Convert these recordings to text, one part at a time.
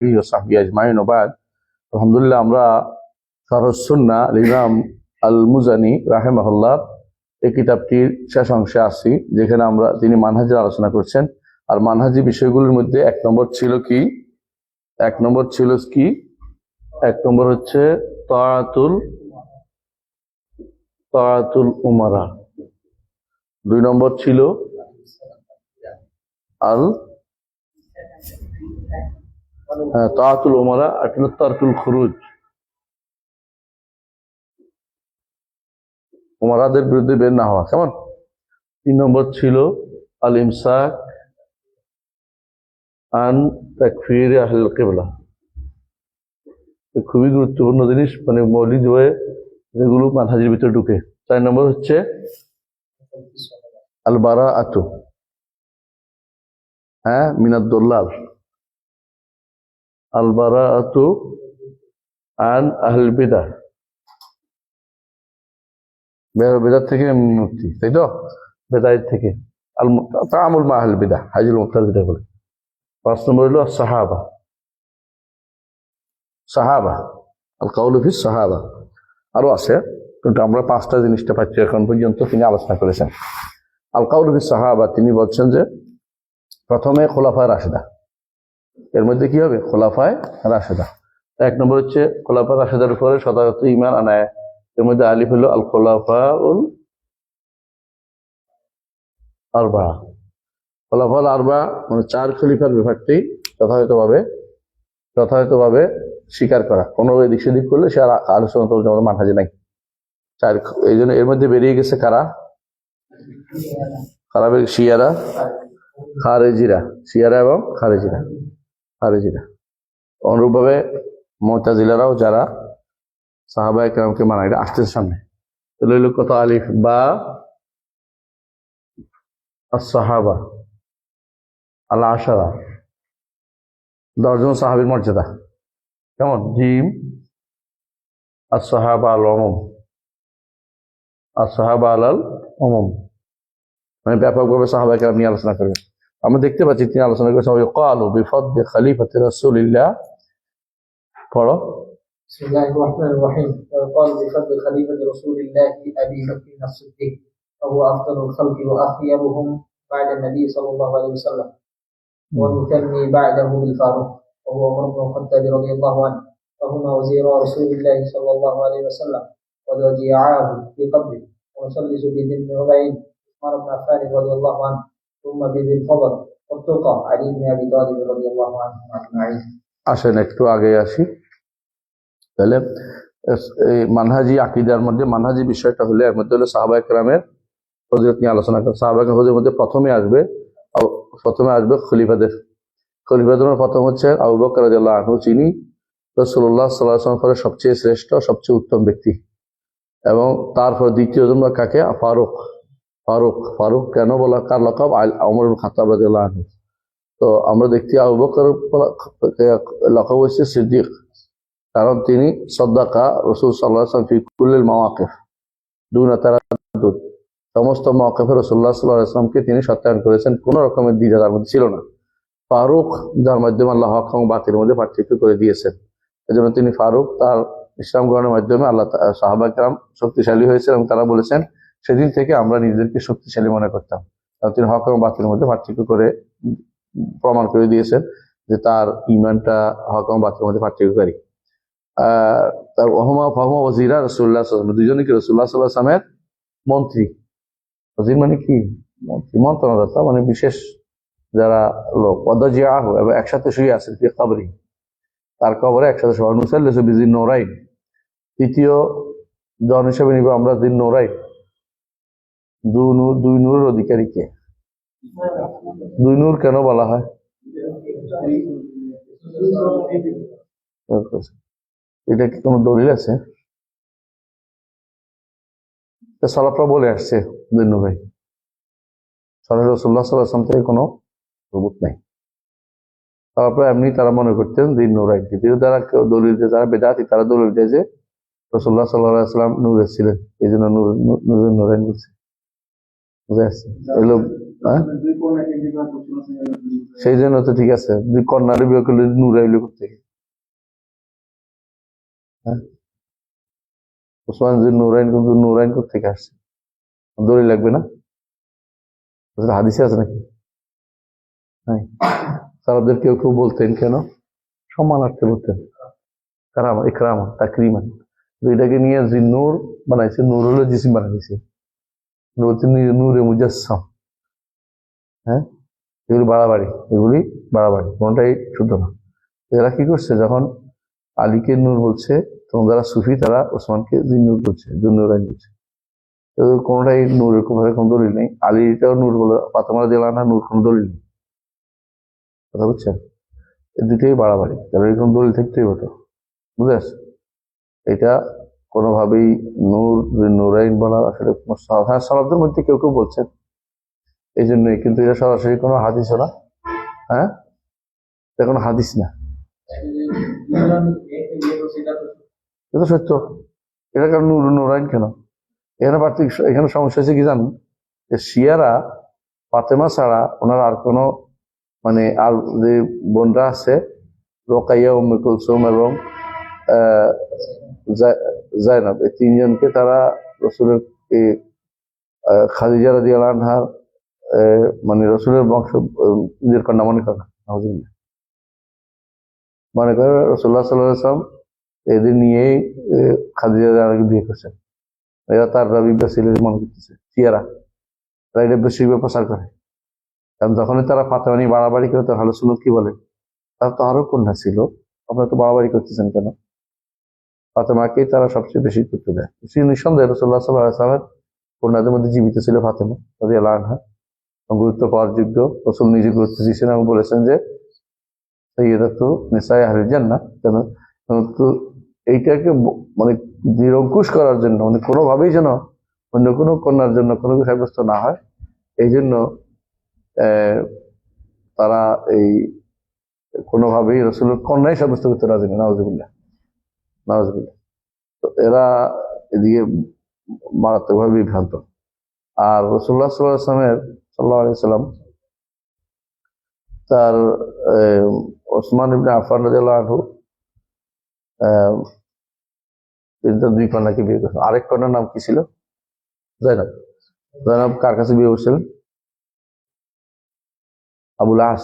وصحبه أجمعين وبعد আলহামদুলিল্লাহ আমরা শারহুস সুন্নাহ ইমাম আল মুজানি রাহিমাহুল্লাহ এই কিতাবটির শেষ অংশে আছি, যেখানে তিনি মানহাজের আলোচনা করছেন। আর মানহাজি বিষয়গুলোর মধ্যে এক নম্বর হচ্ছে তাআতুল উমারা। 2 নম্বর ছিল তাআতুল উমারা, আর তারকুল খুরুজ, উমারাদের বিরুদ্ধে বের না হওয়া, কেমন। 3 নম্বর ছিল আল ইমসাক আন তাকফির আহল কিবলা, খুবই গুরুত্বপূর্ণ জিনিস, মানে মৌলিক হয়ে যেগুলো মানহাজের ভিতরে ঢুকে। 4 নম্বর হচ্ছে আল বারাআতু মিনাদ দুল্লাল, আল বারাআতু আন আহল বিদআহ, বেদাত থেকে মুক্তি, তাই তো, বেদায়েত থেকে। আল তাআমুল মা আহল বিদআহ, হাজিল মুক্তার যেটা বলে। 5 নম্বর হলো সাহাবা আল কাউলু ফিস সাহাবা। আরো আছে, কিন্তু আমরা 5টা জিনিসটা পাচ্ছি এখন পর্যন্ত। তিনি আলোচনা করেছেন আল কাউলু ফিস সাহাবা। তিনি বলছেন যে প্রথমে খোলাফায়ে রাশেদা, এর মধ্যে কি হবে? খোলাফায়ে রাশেদা। 1 নম্বর হচ্ছে খোলাফায়ে রাশেদার উপরে সদায়ত ঈমান আনায়। এর মধ্যে আলিফ হলো আল খোলাফাউল আরবা। খোলাফাউল আরবা মানে 4 খলিফার ব্যাপারটি যথাযথভাবে স্বীকার করা। কোনো এদিক সেদিক করলে সে আর আলোচনা তো মানহাজে নাই। এই জন্য এর মধ্যে বেরিয়ে গেছে কারা? শিয়ারা এবং খারেজিরা। অনুরূপভাবে মুতাজিলারাও, যারা সাহাবায়ে কেরামকে মানা, এটা আসতেছে সামনে। তাহলে কত? আলিফ বা as-সাহাবা আল আশারা, 10 জন সাহাবীর মর্যাদা, কেমন। জিম as-সাহাবা আলাল উমুম, মানে ব্যাপকভাবে সাহাবায়ে কেরাম নিয়ে আলোচনা করবে। আমরা দেখতে পাচ্ছি তিনি আলোচনা করেছেন ক্বালু বিফদলি খলিফাতি রাসূলিল্লাহ। পড়ো। বিসমিল্লাহির রাহমানির রাহিম। ক্বালু বিফদলি খলিফাতি রাসূলিল্লাহ আবি বকর as-সিদ্দিক وهو أفضل الخلق وأخيرهم بعد النبي صلى الله عليه وسلم، ونثني بعده بالفاروق وهو عمر بن الخطاب رضي الله عنه، فهما وزير رسول الله صلى الله عليه وسلم وضجيعاه في قبره، ومثلث بذي النورين عثمان بن عفان رضي الله عنه، ثم بذي الفضل والتقى علي بن أبي طالب رضي الله عنهم أجمعين। আসেন একটু আগে আসি। তাহলে মানহাজি আকীদার মধ্যে মানহাজি বিষয়টা হলে এর মধ্যে হলো সাহাবায়ে কেরামের ফজিলত নিয়ে আলোচনা করে। সাহাবায়ে কেরামের মধ্যে প্রথমে আসবে খলিফাদের। প্রথম হচ্ছে আবু বকর রাদিয়াল্লাহু আনহু, যিনি রাসূলুল্লাহ সাল্লাল্লাহু আলাইহি ওয়াসাল্লাম পরে সবচেয়ে শ্রেষ্ঠ, সবচেয়ে উত্তম ব্যক্তি। এবং তারপর দ্বিতীয় জন কাকে? ফারুক কেন বলা? কার লকব? ওমর ইবনে খাত্তাব রাদিয়াল্লাহু আনহু। তো আমরা দেখছি আবু বকর লকব হচ্ছে সিদ্দিক, কারণ তিনি সাদাকা রাসূল সাল্লাল্লাহু আলাইহি ওয়াসাল্লাম ফি কুল্লিল মাওয়াকিফ দুনা তারাদ্দুদ, সমস্ত মাওয়াকিফে রাসূলুল্লাহ সাল্লাল্লাহু আলাইহি ওয়াসাল্লামকে তিনি সত্যায়ন করেছেন, কোন রকমের দ্বিধা তার মধ্যে ছিল না। ফারুক, যার মাধ্যমে আল্লাহ হক এবং বাতিলের মধ্যে পার্থক্য করে দিয়েছেন, এজন্য তিনি ফারুক। তার ইসলাম গ্রহণের মাধ্যমে আল্লাহ সাহাবায়ে কেরাম শক্তিশালী হয়েছেন, এবং তারা বলেছেন সেদিন থেকে আমরা নিজেদেরকে শক্তিশালী মনে করতাম, কারণ তিনি হক এবং বাতিলের মধ্যে পার্থক্য করে প্রমাণ করে দিয়েছেন যে তার ঈমানটা হক এবং বাতিলের মধ্যে পার্থক্যকারী। তার ফাহুমা ওয়াজিরা রাসূলুল্লাহ সাল্লাল্লাহু আলাইহি ওয়াসাল্লাম, দুইজনই কি রাসূলুল্লাহ সাল্লাল্লাহু আলাইহি ওয়াসাল্লামের মন্ত্রী। ওয়াজির মানে কি? মন্ত্রী, মন্ত্রণাদাতা, মানে বিশেষ যারা লোক। ওয়াদাজিআহু, এবং একসাথে শুয়ে আছেন ফি কবরি, তার কবরে একসাথে শোয়া। নুসাল্লিসু বিযিন নূরাইন, তৃতীয় জন হিসেবে নিব আমরা যিন নূরাইন, দুই নূরের অধিকারীকে। 2 নূর কেন বলা হয়? এটা কি কোনো দলিল আছে? সালাফরা বলে আসছে 2 নূরাইন, রাসূলুল্লাহ সাল্লাল্লাহু আলাইহি ওয়াসাল্লাম থেকে কোনো সবুত নাই। তারপরে এমনি তারা মনে করতেন দিন নূরাইন। দ্বিতীয় তারা দলিল দিয়ে, যারা বেদাতি, তারা দলিল দেয় যে রাসূলুল্লাহ সাল্লাল্লাহু আলাইহি ওয়াসাল্লাম নূরে ছিলেন, এই জন্য নূরের নূরাইন বলছে। বুঝে আসছে? এগুলো হ্যাঁ সেই জন্য তো ঠিক আছে, দুই কন্যারে বিয়ে করলে নূর আইলো কোথেকে? হ্যাঁ ওসমান যে নুরাইন, কিন্তু নুরাইন কোথেকে আসছে? দড়ি লাগবে না? আসলে হাদিসে আছে নাকি? হ্যাঁ সালাফদের কেউ কেউ বলতেন কেন সম্মানার্থে বলতেন কারামা ইকরামা তাকরিমান, এটাকে নিয়ে যে নূর বানাইছে, নূর হলো জিসিম বানাইছে, নূরে মুজাসসাম। হ্যাঁ এগুলি বাড়াবাড়ি, এগুলি বাড়াবাড়ি, কোনটাই শুদ্ধ না। এরা কি করছে, যখন আলীকে নূর বলছে, তখন যারা সুফি তারা ওসমানকে জিন্নুর করছে, জুন্নুরাইন করছে। তো কোনটাই নূরের কোনো দলিল নেই। আলীটাও নূর বলে, ফাতেমা রাদিয়াল্লাহু আনহা নূর কোনো দলিল নেই। কথা বুঝছেন? এই দুটোই বাড়াবাড়ি, কারণ এরকম দলিল থাকতেই হতো। বুঝে আসছে? এটা কোনোভাবেই নূর নূরাইন বলা আসলে হ্যাঁ সালাফদের মধ্যে কেউ কেউ বলছেন এই জন্যই, কিন্তু এটা সরাসরি কোনো হাদিসও না। হ্যাঁ এটা কোনো হাদিস না, এটা সত্য। এটা কারণ নূর নূরাইন কেন? এখানে পার্থক্য, এখানে সমস্যা হচ্ছে কি জানেন, যে শিয়ারা ফাতেমা ছাড়া ওনার আর কোনো, মানে আর যে বোনরা আছে রোকাইয়া, উম্মে কুলসুম এবং জায়নাব, এই তিনজনকে তারা রসুলের খাদিজা রাদিয়াল্লাহু আনহার মানে রসুলের বংশ নিজের কন্যা মনে করে না। মনে করে রসুল্লাহ সাল্লাল্লাহু আলাইহি ওয়াসাল্লাম এদের নিয়েই খাদিজা রাদিয়াল্লাহু বিয়ে করছেন। এরা তার রবি ছিল মনে করতেছে শিয়ারা, তারা এটা বেশি প্রচার করে। কারণ যখনই তারা ফাতেমা নিয়ে বাড়াবাড়ি করে, তখন আহলে সুন্নাত কি বলে, তার তো আরো কন্যা ছিল, আপনারা তো বাড়াবাড়ি করতেছেন কেন? ফাতেমাকেই তারা সবচেয়ে বেশি গুরুত্ব দেয়। নিঃসন্দেহে রাসূলুল্লাহ সাল্লাল্লাহু আলাইহি ওয়াসাল্লামের কন্যাদের মধ্যে জীবিত ছিল ফাতেমা রাদিয়াল্লাহু আনহা, গুরুত্ব পাওয়ার যোগ্য। রাসূল নিজে গুরুত্ব দিয়েছেন এবং বলেছেন যে সাইয়্যিদাতু নিসায়ে আহলিল জান্নাহ। তো এইটাকে মানে নিরঙ্কুশ করার জন্য, মানে কোনোভাবেই যেন অন্য কোনো কন্যার জন্য কোনো কিছু সাব্যস্ত না হয়, এই জন্য তারা এই কোনোভাবেই রাসূলের কন্যাই সাব্যস্ত করতে রাজি না। নাউজুবিল্লাহ, নাউজুবিল্লাহ। তো এরা এদিকে মারাত্মকভাবে বিভ্রান্ত। আর রাসূলুল্লাহ সাল্লাল্লাহু আলাইহি ওয়াসাল্লাম তার ওসমান ইবনে আফফান রাদিয়াল্লাহু আনহু তিনি তার দুই কন্যাকে বিয়ে করেছেন। আরেক কন্যার নাম কি ছিল? জাইনাব। জাইনাব কার কাছে বিয়ে করছিলেন? আবুল আস,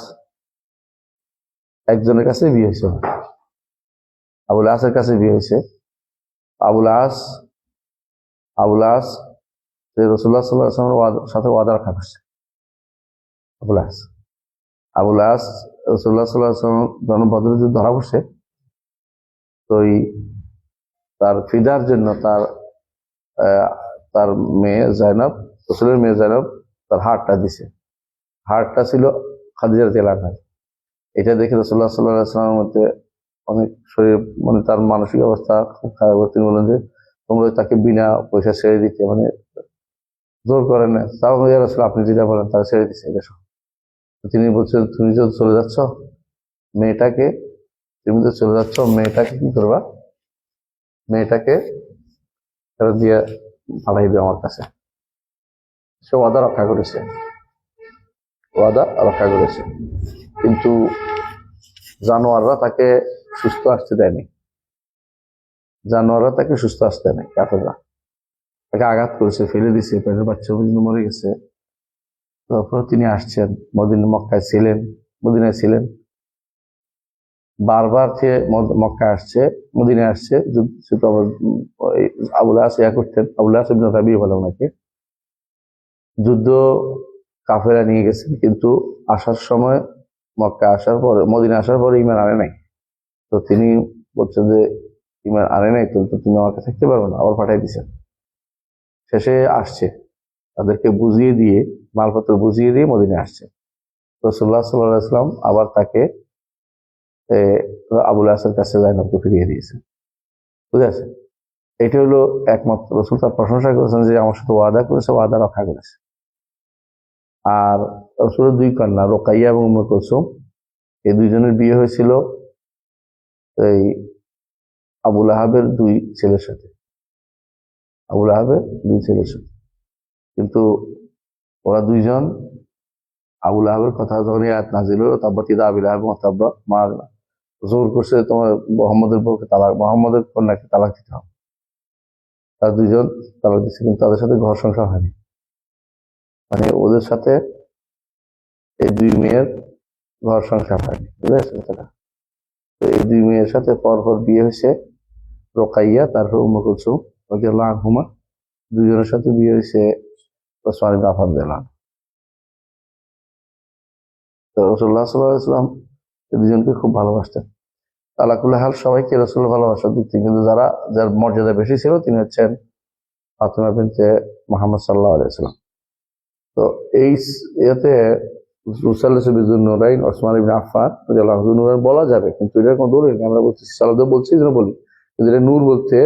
একজনের কাছে বিয়ে হয়েছে, আবুল আসের কাছে বিয়ে হয়েছে। আবুল আস রাসূলুল্লাহ সাল্লাল্লাহু আলাইহি ওয়াসাল্লামের সাথে ওয়াদা রক্ষা করছে। আবুল আস রাসূলুল্লাহ সাল্লাল্লাহু আলাইহি ওয়াসাল্লাম যখন বদরের যুদ্ধ ধরা পড়ছে, তো তার ফিদার জন্য তার মেয়ে জাইনাব, রাসূলের মেয়ে জাইনাব তার হাড়টা দিছে। হাড়টা ছিল খাদিজা রাদিয়াল্লাহু আনহা। এটা দেখে রাসূলুল্লাহ সাল্লাল্লাহু আলাইহি ওয়াসাল্লামের মধ্যে অনেক শরীর, মানে তার মানসিক অবস্থা খুব খারাপ। তিনি বলেন যে তোমরা তাকে বিনা পয়সা ছেড়ে দিতে, মানে জোর করেন না, তাও রাসূল আপনি যেটা বলেন তারা ছেড়ে দিচ্ছে। এটা তিনি বলছেন তুমি তো চলে যাচ্ছ, মেয়েটাকে তুমি তো চলে যাচ্ছ, মেয়েটাকে কি করবা? মেয়েটাকে ফেরত দিয়ে পাঠাইবে আমার কাছে। সে ওয়াদা রক্ষা করেছে, ওয়াদা রক্ষা করেছে, কিন্তু জানোয়াররা তাকে সুস্থ আসতে দেয়নি। জানোয়াররা তাকে সুস্থ আসতে দেয়নি, কাফেররা তাকে আঘাত করেছে, ফেলে দিছে, পেটের বাচ্চা পর্যন্ত মরে গেছে। তারপর তিনি আসছেন, মদিনায় ছিলেন, বারবার সে মক্কায় আসছে, মদিনায় আসছে। আবুল আস ইয়া করতেন, আবুল আস ইবনে রাবিয়া বলে ওনাকে। যুদ্ধ কাফেরা নিয়ে গেছেন, কিন্তু আসার সময় মক্কা আসার পরে, মদিনা আসার পরে ঈমান আনে নাই। তো তিনি বলছেন যে ঈমান আনে নাই, তো তুমি আমাকে থাকতে পারবে না, আবার পাঠাই দিচ্ছেন। শেষে আসছে, তাদেরকে বুঝিয়ে দিয়ে, মালপত্র বুঝিয়ে দিয়ে মদিনায় আসছে। রাসূলুল্লাহ সাল্লাল্লাহু আলাইহি ওয়াসাল্লাম আবার তাকে আবুল আসের কাছে জাইনাবকে ফিরিয়ে দিয়েছেন। বুঝে আছে? এটা হলো একমাত্র রাসূল তার প্রশংসা করেছেন যে আমার সাথে ওয়াদা করেছে, ওয়াদা রক্ষা করেছে। আর রাসূলের দুই কন্যা রোকাইয়া এবং উম্মে কুলসুম, এই দুইজনের বিয়ে হয়েছিল এই আবুল আহাবের দুই ছেলের সাথে, আবুল আহাবের দুই ছেলের সাথে। কিন্তু ওরা দুইজন আবুল আহাবের কথা যখন এই আয়াত নাজিল হলো, তাব্বাত ইয়াদা আবি লাহাব ওয়া তাব্বা, মা জোর করছে তোমার মোহাম্মদের বউকে তালাক, মোহাম্মদের কন্যাকে তালাক দিতে হবে। তার দুইজন তালাক দিচ্ছে, কিন্তু তাদের সাথে ঘর সংসার হয়নি। মানে ওদের সাথে এই দুই মেয়ের ঘর সংসার হয়নি, বুঝতে পারছেন কথাটা? তো এই দুই মেয়ের সাথে পরপর বিয়ে হয়েছে রোকাইয়া, তারপর উম্মে কুলসুম রাদিয়াল্লাহু আনহুমা, দুইজনের সাথে বিয়ে হয়েছে ওসমান ইবনে আফফান রাদিয়াল্লাহু আনহু। তো রাসূলুল্লাহ সাল্লাল্লাহু আলাইহি ওয়াসাল্লাম এই দুজনকে খুব ভালোবাসতেন। আলাকুল্লাহ হাল সবাইকে রাসূল ভালোবাসা দিতেন, কিন্তু যার মর্যাদা বেশি ছিল তিনি হচ্ছেন ফাতিমা বিনতে মুহাম্মদ সাল্লাল্লাহু আলাইহি ওয়াসাল্লাম। তো এই ইয়েতে নুরাইন ওসমান ইবনে আফফান রাদিয়াল্লাহু আনহু নূর বলা যাবে, কিন্তু এটার কোনো দলিল নেই। আমরা বলতেছি সালাদ বলছি যেন বলি, কিন্তু এটা নূর বলতে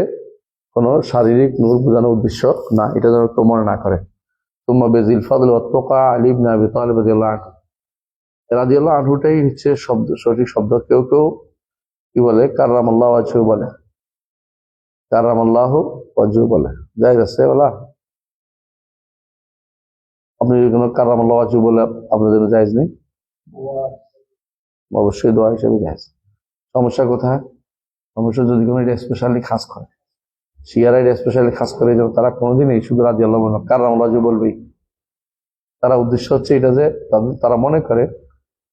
কোনো শারীরিক নূর বোঝানোর উদ্দেশ্য না, এটা যেন কেউ মনে না করে। তুম্মা বেজিল ফাদল ওয়া তাকা আলী ইবনে আবি তালিব রাদিয়াল্লাহু আনহুটাই হচ্ছে শব্দ, সঠিক শব্দ। কেউ কেউ কি বলে কাররামাল্লাহু ওয়াজহু বলে, কাররামাল্লাহু ওয়াজহু বলে, জায়েজ আছে বলা? আপনি কোনো কাররামাল্লাহু ওয়াজহু বলে আপনাদের জন্য জায়েজ নেই? অবশ্যই দোয়া হিসেবে জায়েজ। সমস্যা কোথায়? সমস্যা যদি কোনো এটা স্পেশালি খাস করে, শিয়ারা এটা স্পেশালি খাস করে, যেন তারা কোনোদিনই শুধু রাদিয়াল্লাহু আনহু কাররামাল্লাহু ওয়াজহু বলবেই। তারা উদ্দেশ্য হচ্ছে এটা যে তারা মনে করে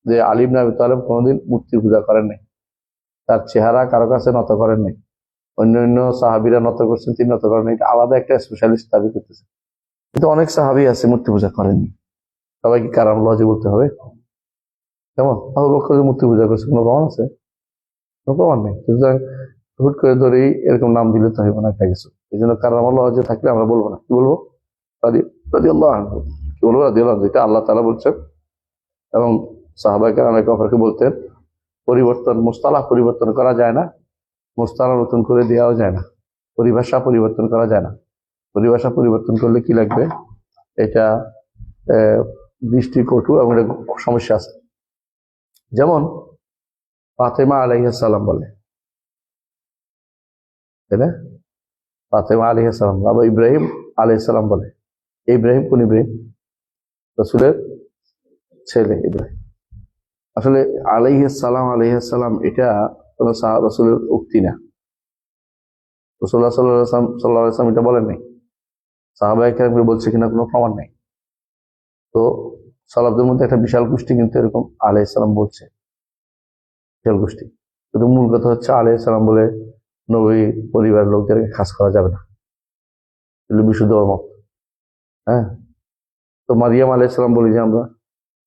যে আলী ইবনে আবি তালিব কোনোদিন মূর্তি পূজা করেন নাই, তার চেহারা কারো কাছে নত করেন নাই, অন্য সাহাবীরা নত করছেন, তিনি নত করেন নাই, এটা আলাদা একটা স্পেশালিস্ট দাবি করতেছে। কিন্তু অনেক সাহাবী আছে মূর্তি পূজা করেননি, সবাইকে কাররামাল্লাহু ওয়াজহু বলতে হবে? কেমন? আবু বকর মূর্তি পূজা করছে, কোনো প্রমাণ আছে? কোনো প্রমাণ নেই। সুতরাং হুট করে ধরেই এরকম নাম দিলে তো হইব না একটা কিছু। এই জন্য কাররামাল্লাহু ওয়াজহু থাকলে আমরা বলবো না, কি বলবো? রাদিয়াল্লাহু আনহু। কি বলবো? রাদিয়াল্লাহু আনহু, এটা আল্লাহ তাআলা বলছেন এবং সাহাবায়ে কেরাম একে অপরকে বলতেন। মুস্তালাহ পরিবর্তন করা যায় না, মুস্তালাহ নতুন করে দেওয়াও যায় না, পরিভাষা পরিবর্তন করা যায় না। পরিভাষা পরিবর্তন করলে কি লাগবে? এটা দৃষ্টিকটু এবং এটা সমস্যা আছে। যেমন ফাতেমা আলাইহিস সালাম বলে, তাই না? ফাতেমা আলাইহিস সালাম, আবার ইব্রাহিম আলাইহিস সালাম বলে। ইব্রাহিম কোন ইব্রাহিম? রাসূলের ছেলে ইব্রাহিম। আসলে আলাইহিস সালাম এটা কোন রাসূলের উক্তি না। রাসূলুল্লাহ সাল্লাল্লাহু আলাইহি ওয়াসাল্লাম এটা বলেন নাই, সাহাবায়ে কেরাম বলছে কিনা কোনো প্রমাণ নেই। তো সালাফদের মধ্যে একটা বিশাল গোষ্ঠী কিন্তু এরকম আলাইহিস সালাম বলছে, বিশাল গোষ্ঠী। কিন্তু মূল কথা হচ্ছে আলাইহিস সালাম বলে নবী পরিবারের লোকদেরকে খাস করা যাবে না, এগুলো বিশুদ্ধ মত। হ্যাঁ, তো মারিয়াম আলাইহিস সালাম বলি যে আমরা,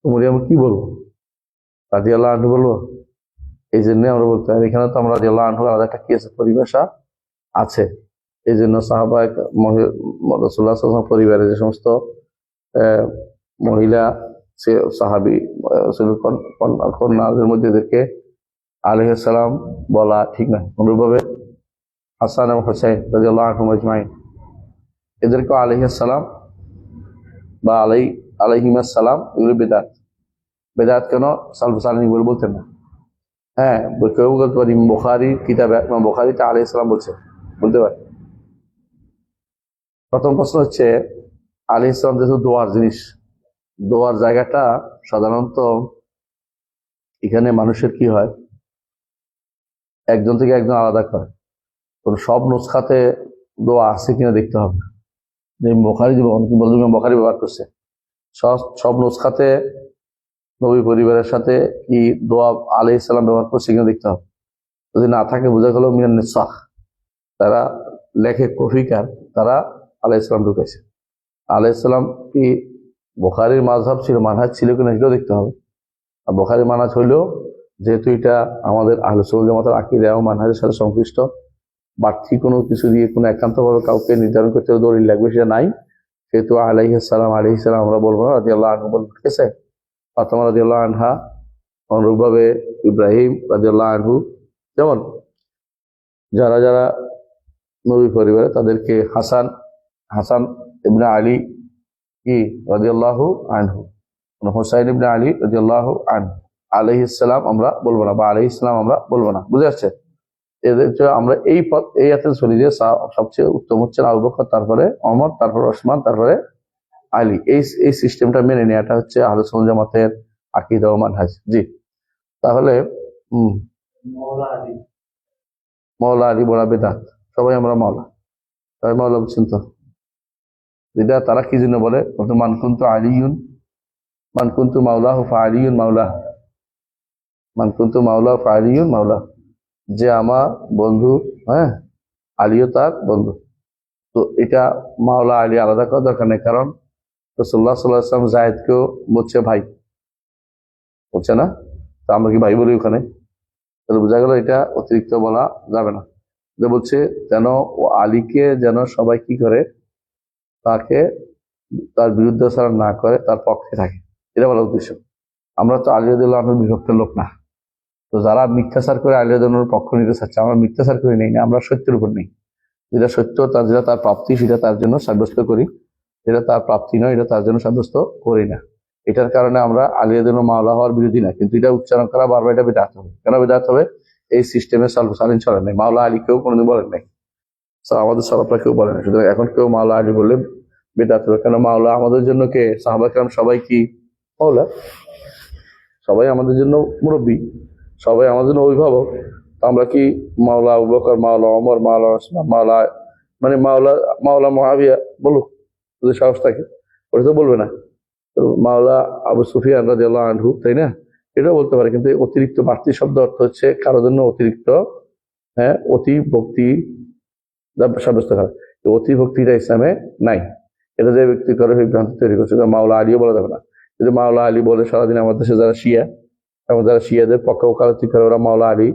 তো মারিয়াম কি বলবো? রাদিয়াল্লাহু আনহু বলবো? এই জন্য আমরা বলতে হয়, এখানে তো আমরা রাদিয়াল্লাহু আনহু আলাদা একটা কি আছে, পরিভাষা আছে। এই জন্য সাহাবায়ে রাসূলুল্লাহ সাল্লাল্লাহু আলাইহি ওয়াসাল্লাম পরিবারের যে সমস্ত মহিলা সাহাবী কন্যাদের মধ্যে এদেরকে আলাইহিস সালাম বলা ঠিক না। অনুরূপভাবে হাসান এবং হুসাইন রাদিয়াল্লাহু আনহুম আজমাইন, এদেরকে আলাইহিস সালাম বা আলাইহিমাস সালাম, এগুলো বেদাত। বেদাত কেন? সালফ সালেহিন বলে বলতেন না। হ্যাঁ, কেউ বলতে পারি বুখারী কিতাবে, ইমাম বুখারীতে আলাইহিস সালাম বলছে, বলতে পারে। প্রথম প্রশ্ন হচ্ছে আলাইহিস সালাম যেহেতু দোয়ার জিনিস, দোয়ার জায়গাটা সাধারণত এখানে মানুষের কি হয়, একজন থেকে একজন আলাদা করে। কোন সব নুসখাতে দোয়া আছে কিনা দেখতে হবে। যে বুখারী বুখারী ব্যবহার করছে, সব নুসখাতে নবী পরিবারের সাথে কি দোয়া আলাইহিস সালাম ব্যবহার করছে কিনা দেখতে হবে। যদি না থাকে বোঝা গেল মিনান নিসাখ, তারা লেখে কফিকার, তারা আলাইহিস সালাম ঢুকেছে। আলাইহিস সালাম কি বুখারীর মাযহাব ছিল, মানহাজ ছিল কিনা সেটাও দেখতে হবে। আর বুখারীর মানহাজ হইলেও, যেহেতু এটা আমাদের আহলে সুন্নাত ওয়াল জামাতের আকীদা এবং মানহাজের সাথে সংশ্লিষ্ট, বাড়তি কোনো কিছু দিয়ে কোনো একান্তভাবে কাউকে নির্ধারণ করতে দলিল লাগবে সেটা নাই, সেহেতু আলাইহিস সালাম আমরা বলবো না, রাদিয়াল্লাহু আনহু বলবো। ঠিক আছে? ফাতেমা রাদিয়াল্লাহু আনহা, অনুরূপভাবে ইব্রাহিম রাদিয়াল্লাহু আনহু, যেমন যারা যারা নবী পরিবারে তাদেরকে হাসান ইবনে আলী কি রাদিয়াল্লাহু আনহু, হুসাইন ইবনে আলী রাদিয়াল্লাহু আনহু আলাইহিস সালাম আমরা বলবো না, বা আলাইহিস সালাম আমরা বলবো না। বুঝে আসছে? এদের আমরা এই হাতে চলি যে সবচেয়ে উত্তম হচ্ছেন আবু বকর, তারপরে ওমর, তারপরে ওসমান, তারপরে আলী, এই সিস্টেমটা মেনে নেওয়াটা হচ্ছে আহলে সুন্নাত জামাতের আকীদা ও মানহাজ। জি, তাহলে মাওলা আলী বলা বেদাত। সবাই আমরা মাওলা, সবাই মাওলা বুঝছেন তো? যেটা তারা কি জন্য বলে, মানকুন্তু আলিউন মানকুন্তু মাওলাহ ফা আলিউন মাওলা, মানকুন্তু মাওলা ফা আলিউন মাওলা, যে আমার বন্ধু, হ্যাঁ, আলীও তার বন্ধু। তো এটা মাওলা আলী আলাদা করার দরকার নেই, কারণ রাসূলুল্লাহ সাল্লাল্লাহু আলাইহি ওয়াসাল্লাম জায়েদকেও বলছে ভাই, বলছে না? তো আমরা কি ভাই বলি ওখানে? তাহলে বোঝা গেল এটা অতিরিক্ত বলা যাবে না। যে বলছে যেন ও আলীকে যেন সবাই কি করে, তাকে তার বিরুদ্ধে ছাড়া না করে, তার পক্ষে থাকে, এটা বলার উদ্দেশ্য। আমরা তো আলী রাদিয়াল্লাহু আনহুর বিভক্তের লোক না। তো যারা মিথ্যাচার করে আলী রাদিয়াল্লাহু আনহুর পক্ষ নিতে চাচ্ছে, আমরা মিথ্যাচার করে নেই না, আমরা সত্যের উপর নেই। যেটা সত্য, তার যেটা তার প্রাপ্তি, সেটা তার জন্য সাব্যস্ত করি। যেটা তার প্রাপ্তি নয়, এটা তার জন্য সাব্যস্ত করি না। এটার কারণে আমরা আলী রাদিয়াল্লাহু আনহু মাওলা হওয়ার বিরোধী না, কিন্তু এটা উচ্চারণ করা বারবার, এটা বিদআত হবে। কেন বিদআত হবে? এই সিস্টেমে সালিন চলে নাই, মাওলা আলী কেউ কোনোদিন বলেন নাই, আমাদের সালাফরা কেউ বলে না। সুতরাং এখন কেউ মাওলা আলী বললে বিদআত হবে। কেন? মাওলা আমাদের জন্য কে? সাহাবা কেরাম সবাই কি মাওলা? সবাই আমাদের জন্য মুরব্বী, সবাই আমাদের জন্য অভিভাবক। তো আমরা কি মাওলা আবু বকর, মাওলা ওমর, মাওলা ওসমান, মাওলা মানে মাওলা মাওলা মুআবিয়া বলুক যদি সাহস থাকে? ওটা তো বলবে না। তো মাওলা আবু সুফিয়ান রাদিয়াল্লাহু আনহু, তাই না? এটাও বলতে পারে, কিন্তু অতিরিক্ত বাড়তি শব্দ অর্থ হচ্ছে কারোর জন্য অতিরিক্ত, হ্যাঁ, অতি ভক্তি সাব্যস্ত করা। অতি ভক্তিটা ইসলামে নাই। এটা যে ব্যক্তি করে সেই ভ্রান্তি তৈরি করছে। মাওলা আলীও বলা যাবে না। যদি মাওলা আলী বলে সারাদিন আমাদের দেশে যারা শিয়া এবং যারা শিয়াদের পক্ষে ওকালতি করে, ওরা মাওলা আলী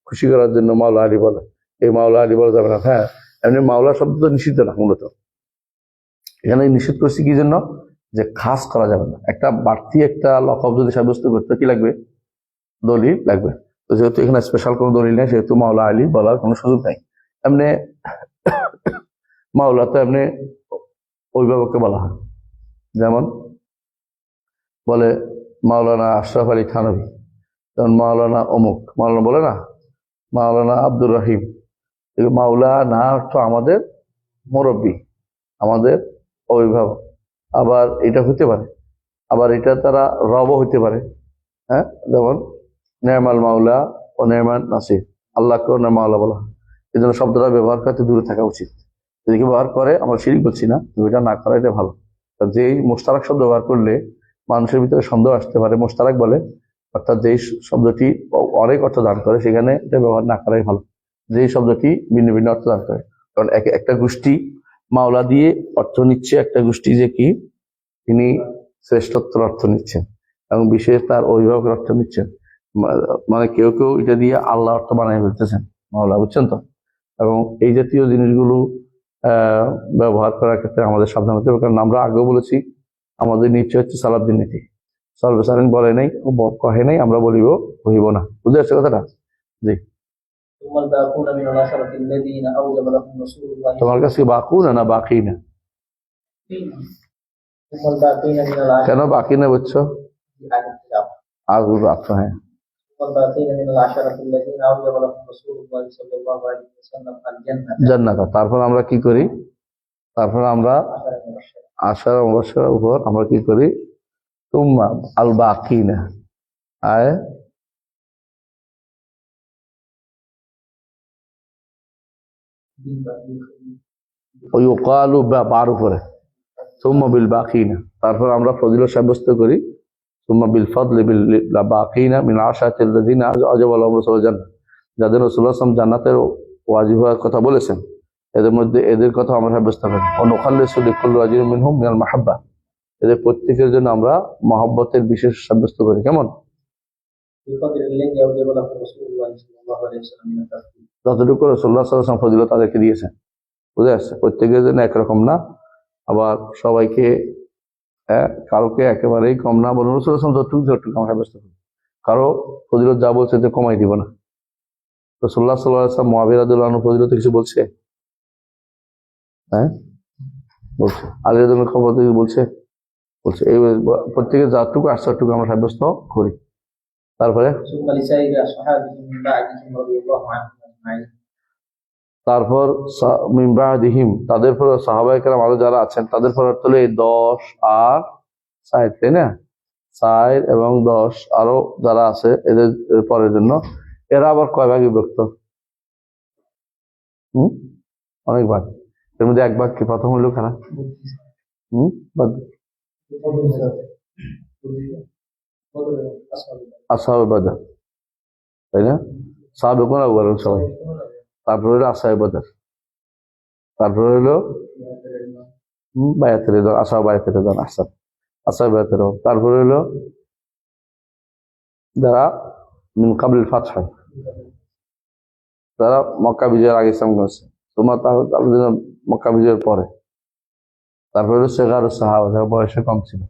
খুশি করার জন্য মাওলা আলী বলে, এই মাওলা আলী বলা যাবে না। হ্যাঁ, এমনি মাওলা শব্দ তো নিষিদ্ধ না মূলত। এখানে নিষিদ্ধ করছি কি জন্য? যে খাস করা যাবে না। একটা বাড়তি একটা লকব যদি সাব্যস্ত করতে কি লাগবে? দলিল লাগবে। তো যেহেতু এখানে স্পেশাল কোনো দলিল নেই, সেহেতু মাওলা আলী বলার কোনো সুযোগ নাই। এমনি মাওলা তো এমনি অভিভাবককে বলা হয়, যেমন বলে মাওলানা আশরাফ আলী থানভী, যেমন মাওলানা অমুক, মাওলানা বলে না, মাওলানা আব্দুর রহিম। মাওলানা তো আমাদের মুরব্বী, আমাদের অভিভাবক। আবার এটা হতে পারে, আবার এটা তারা রবও হইতে পারে। হ্যাঁ, যেমন নেমাল মাওলা ও নেমান নাসির, আল্লাহকেও না মাওলা বলা হয়। এই জন্য শব্দটা ব্যবহার করতে দূরে থাকা উচিত। যদি ব্যবহার করে, আমরা শিরিক করছি না, এটা না করা এটা ভালো। যে মোশতারাক শব্দ ব্যবহার করলে মানুষের ভিতরে সন্দেহ আসতে পারে। মোশতারাক বলে অর্থাৎ যেই শব্দটি অনেক অর্থ দান করে, সেখানে এটা ব্যবহার না করাই ভালো। যেই শব্দটি ভিন্ন ভিন্ন অর্থ দান করে, কারণ একটা গোষ্ঠী মাওলা দিয়ে অর্থ নিচ্ছে, একটা গোষ্ঠী যে কি তিনি শ্রেষ্ঠত্বের অর্থ নিচ্ছেন এবং বিশেষ তার অভিভাবকের অর্থ নিচ্ছেন। মানে কেউ কেউ এটা দিয়ে আল্লাহ অর্থ বানিয়ে ফেলতেছেন মাওলা, বুঝছেন তো? এবং এই জাতীয় জিনিসগুলো ব্যবহার করার ক্ষেত্রে আমাদের সাবধান হতে হবে। কারণ আমরা আগেও বলেছি, আমাদের নিশ্চয় হচ্ছে সালাফদের নীতি। সালবেসারেন বলে নাই, কহে নাই, আমরা বলিব কহিব না। বুঝে আসছে কথাটা? জি। তোমার কাছে বাকু না, না বাকি না? কেন বাকি না বুঝছো? আগুর বাক্য, হ্যাঁ। জান্নাত। তারপর আমরা কি করি? তারপর আমরা 10 মুবাশশারার উপর আমরা কি করি? তুম্মা আল বাকিনা, আয় ওয়ুকালু বার উপরে তুম্মা বিল বাকিনা, তারপর আমরা ফজিলত সাব্যস্ত করি তুম্মা বিল ফাদলি বিল বাকিনা মিন আশাতিল লাযিনা আজাবা লাহুম রাসূলুল জান্নাহ, যাদের রাসূলুল্লাহ সাল্লাল্লাহু আলাইহি ওয়াসাল্লাম জান্নাতের ওয়াজিব হওয়ার কথা বলেছেন, এদের মধ্যে এদের কথা আমরা সাব্যস্ত করি। অনুখাল্লিসু লিকুল্লি ওয়াজিবিন মিনহুম মিনাল মাহাব্বা, এদের প্রত্যেকের জন্য আমরা মহব্বতের বিশেষ সাব্যস্ত করি। কেমন? যতটুকু রাসূলুল্লাহ সাল্লাল্লাহু আলাইহি ওয়াসাল্লাম ফজিলত তাদেরকে দিয়েছেন, বুঝে আসছে? প্রত্যেকের জন্য একরকম না, আবার সবাইকে কারোকে একেবারেই কম না বলুন। রাসূলুল্লাহ সাল্লাল্লাহু আলাইহি ওয়াসাল্লাম যতটুকু আমরা সাব্যস্ত করি, কারো ফজিলত যা বলছে যে কমাই দিব না। রাসূলুল্লাহ সাল্লাল্লাহু আলাইহি ওয়াসাল্লাম মুআবিয়া রাদিয়াল্লাহু আনহু ফজিলত কিছু বলছে? হ্যাঁ, বলছে। আলী রাদিয়াল্লাহু আনহু খবর বলছে, বলছে। এই প্রত্যেকের যতটুকু আসছে ততটুকু আমরা সাব্যস্ত করি। তারপরে তারপর মিন বাদিহিম, তাদের পর সাহাবায়ে কেরাম আরো যারা আছেন তাদের পর অর্থ হলো এই 10 আর 60, তাই না? 4 এবং 10 আরো যারা আছে এদের পরের জন্য এরা আবার কয় ভাগে বিভক্ত? অনেক ভাগ। এর মধ্যে এক ভাগ কি প্রথম হইলো কারা? বাদ। আসহাবে বাদর, তাই না? সাহাবেকুন আউয়ালুন সবাই। তারপরে হলো আসহাবে বাদর, তারপরে হলো বায়াতের রিদওয়ান, আসহাবে বায়াতের রিদওয়ান, আসহাবে বায়াতের রিদওয়ান। তারপরে হলো যারা মিন কাবলিল ফাতহ, যারা মক্কা বিজয়ের আগে ইসলাম করেছে, তোমার তাহলে মক্কা বিজয়ের পরে। তারপরে হলো সিগারুস সাহাবা, যারা বয়সে কম ছিল।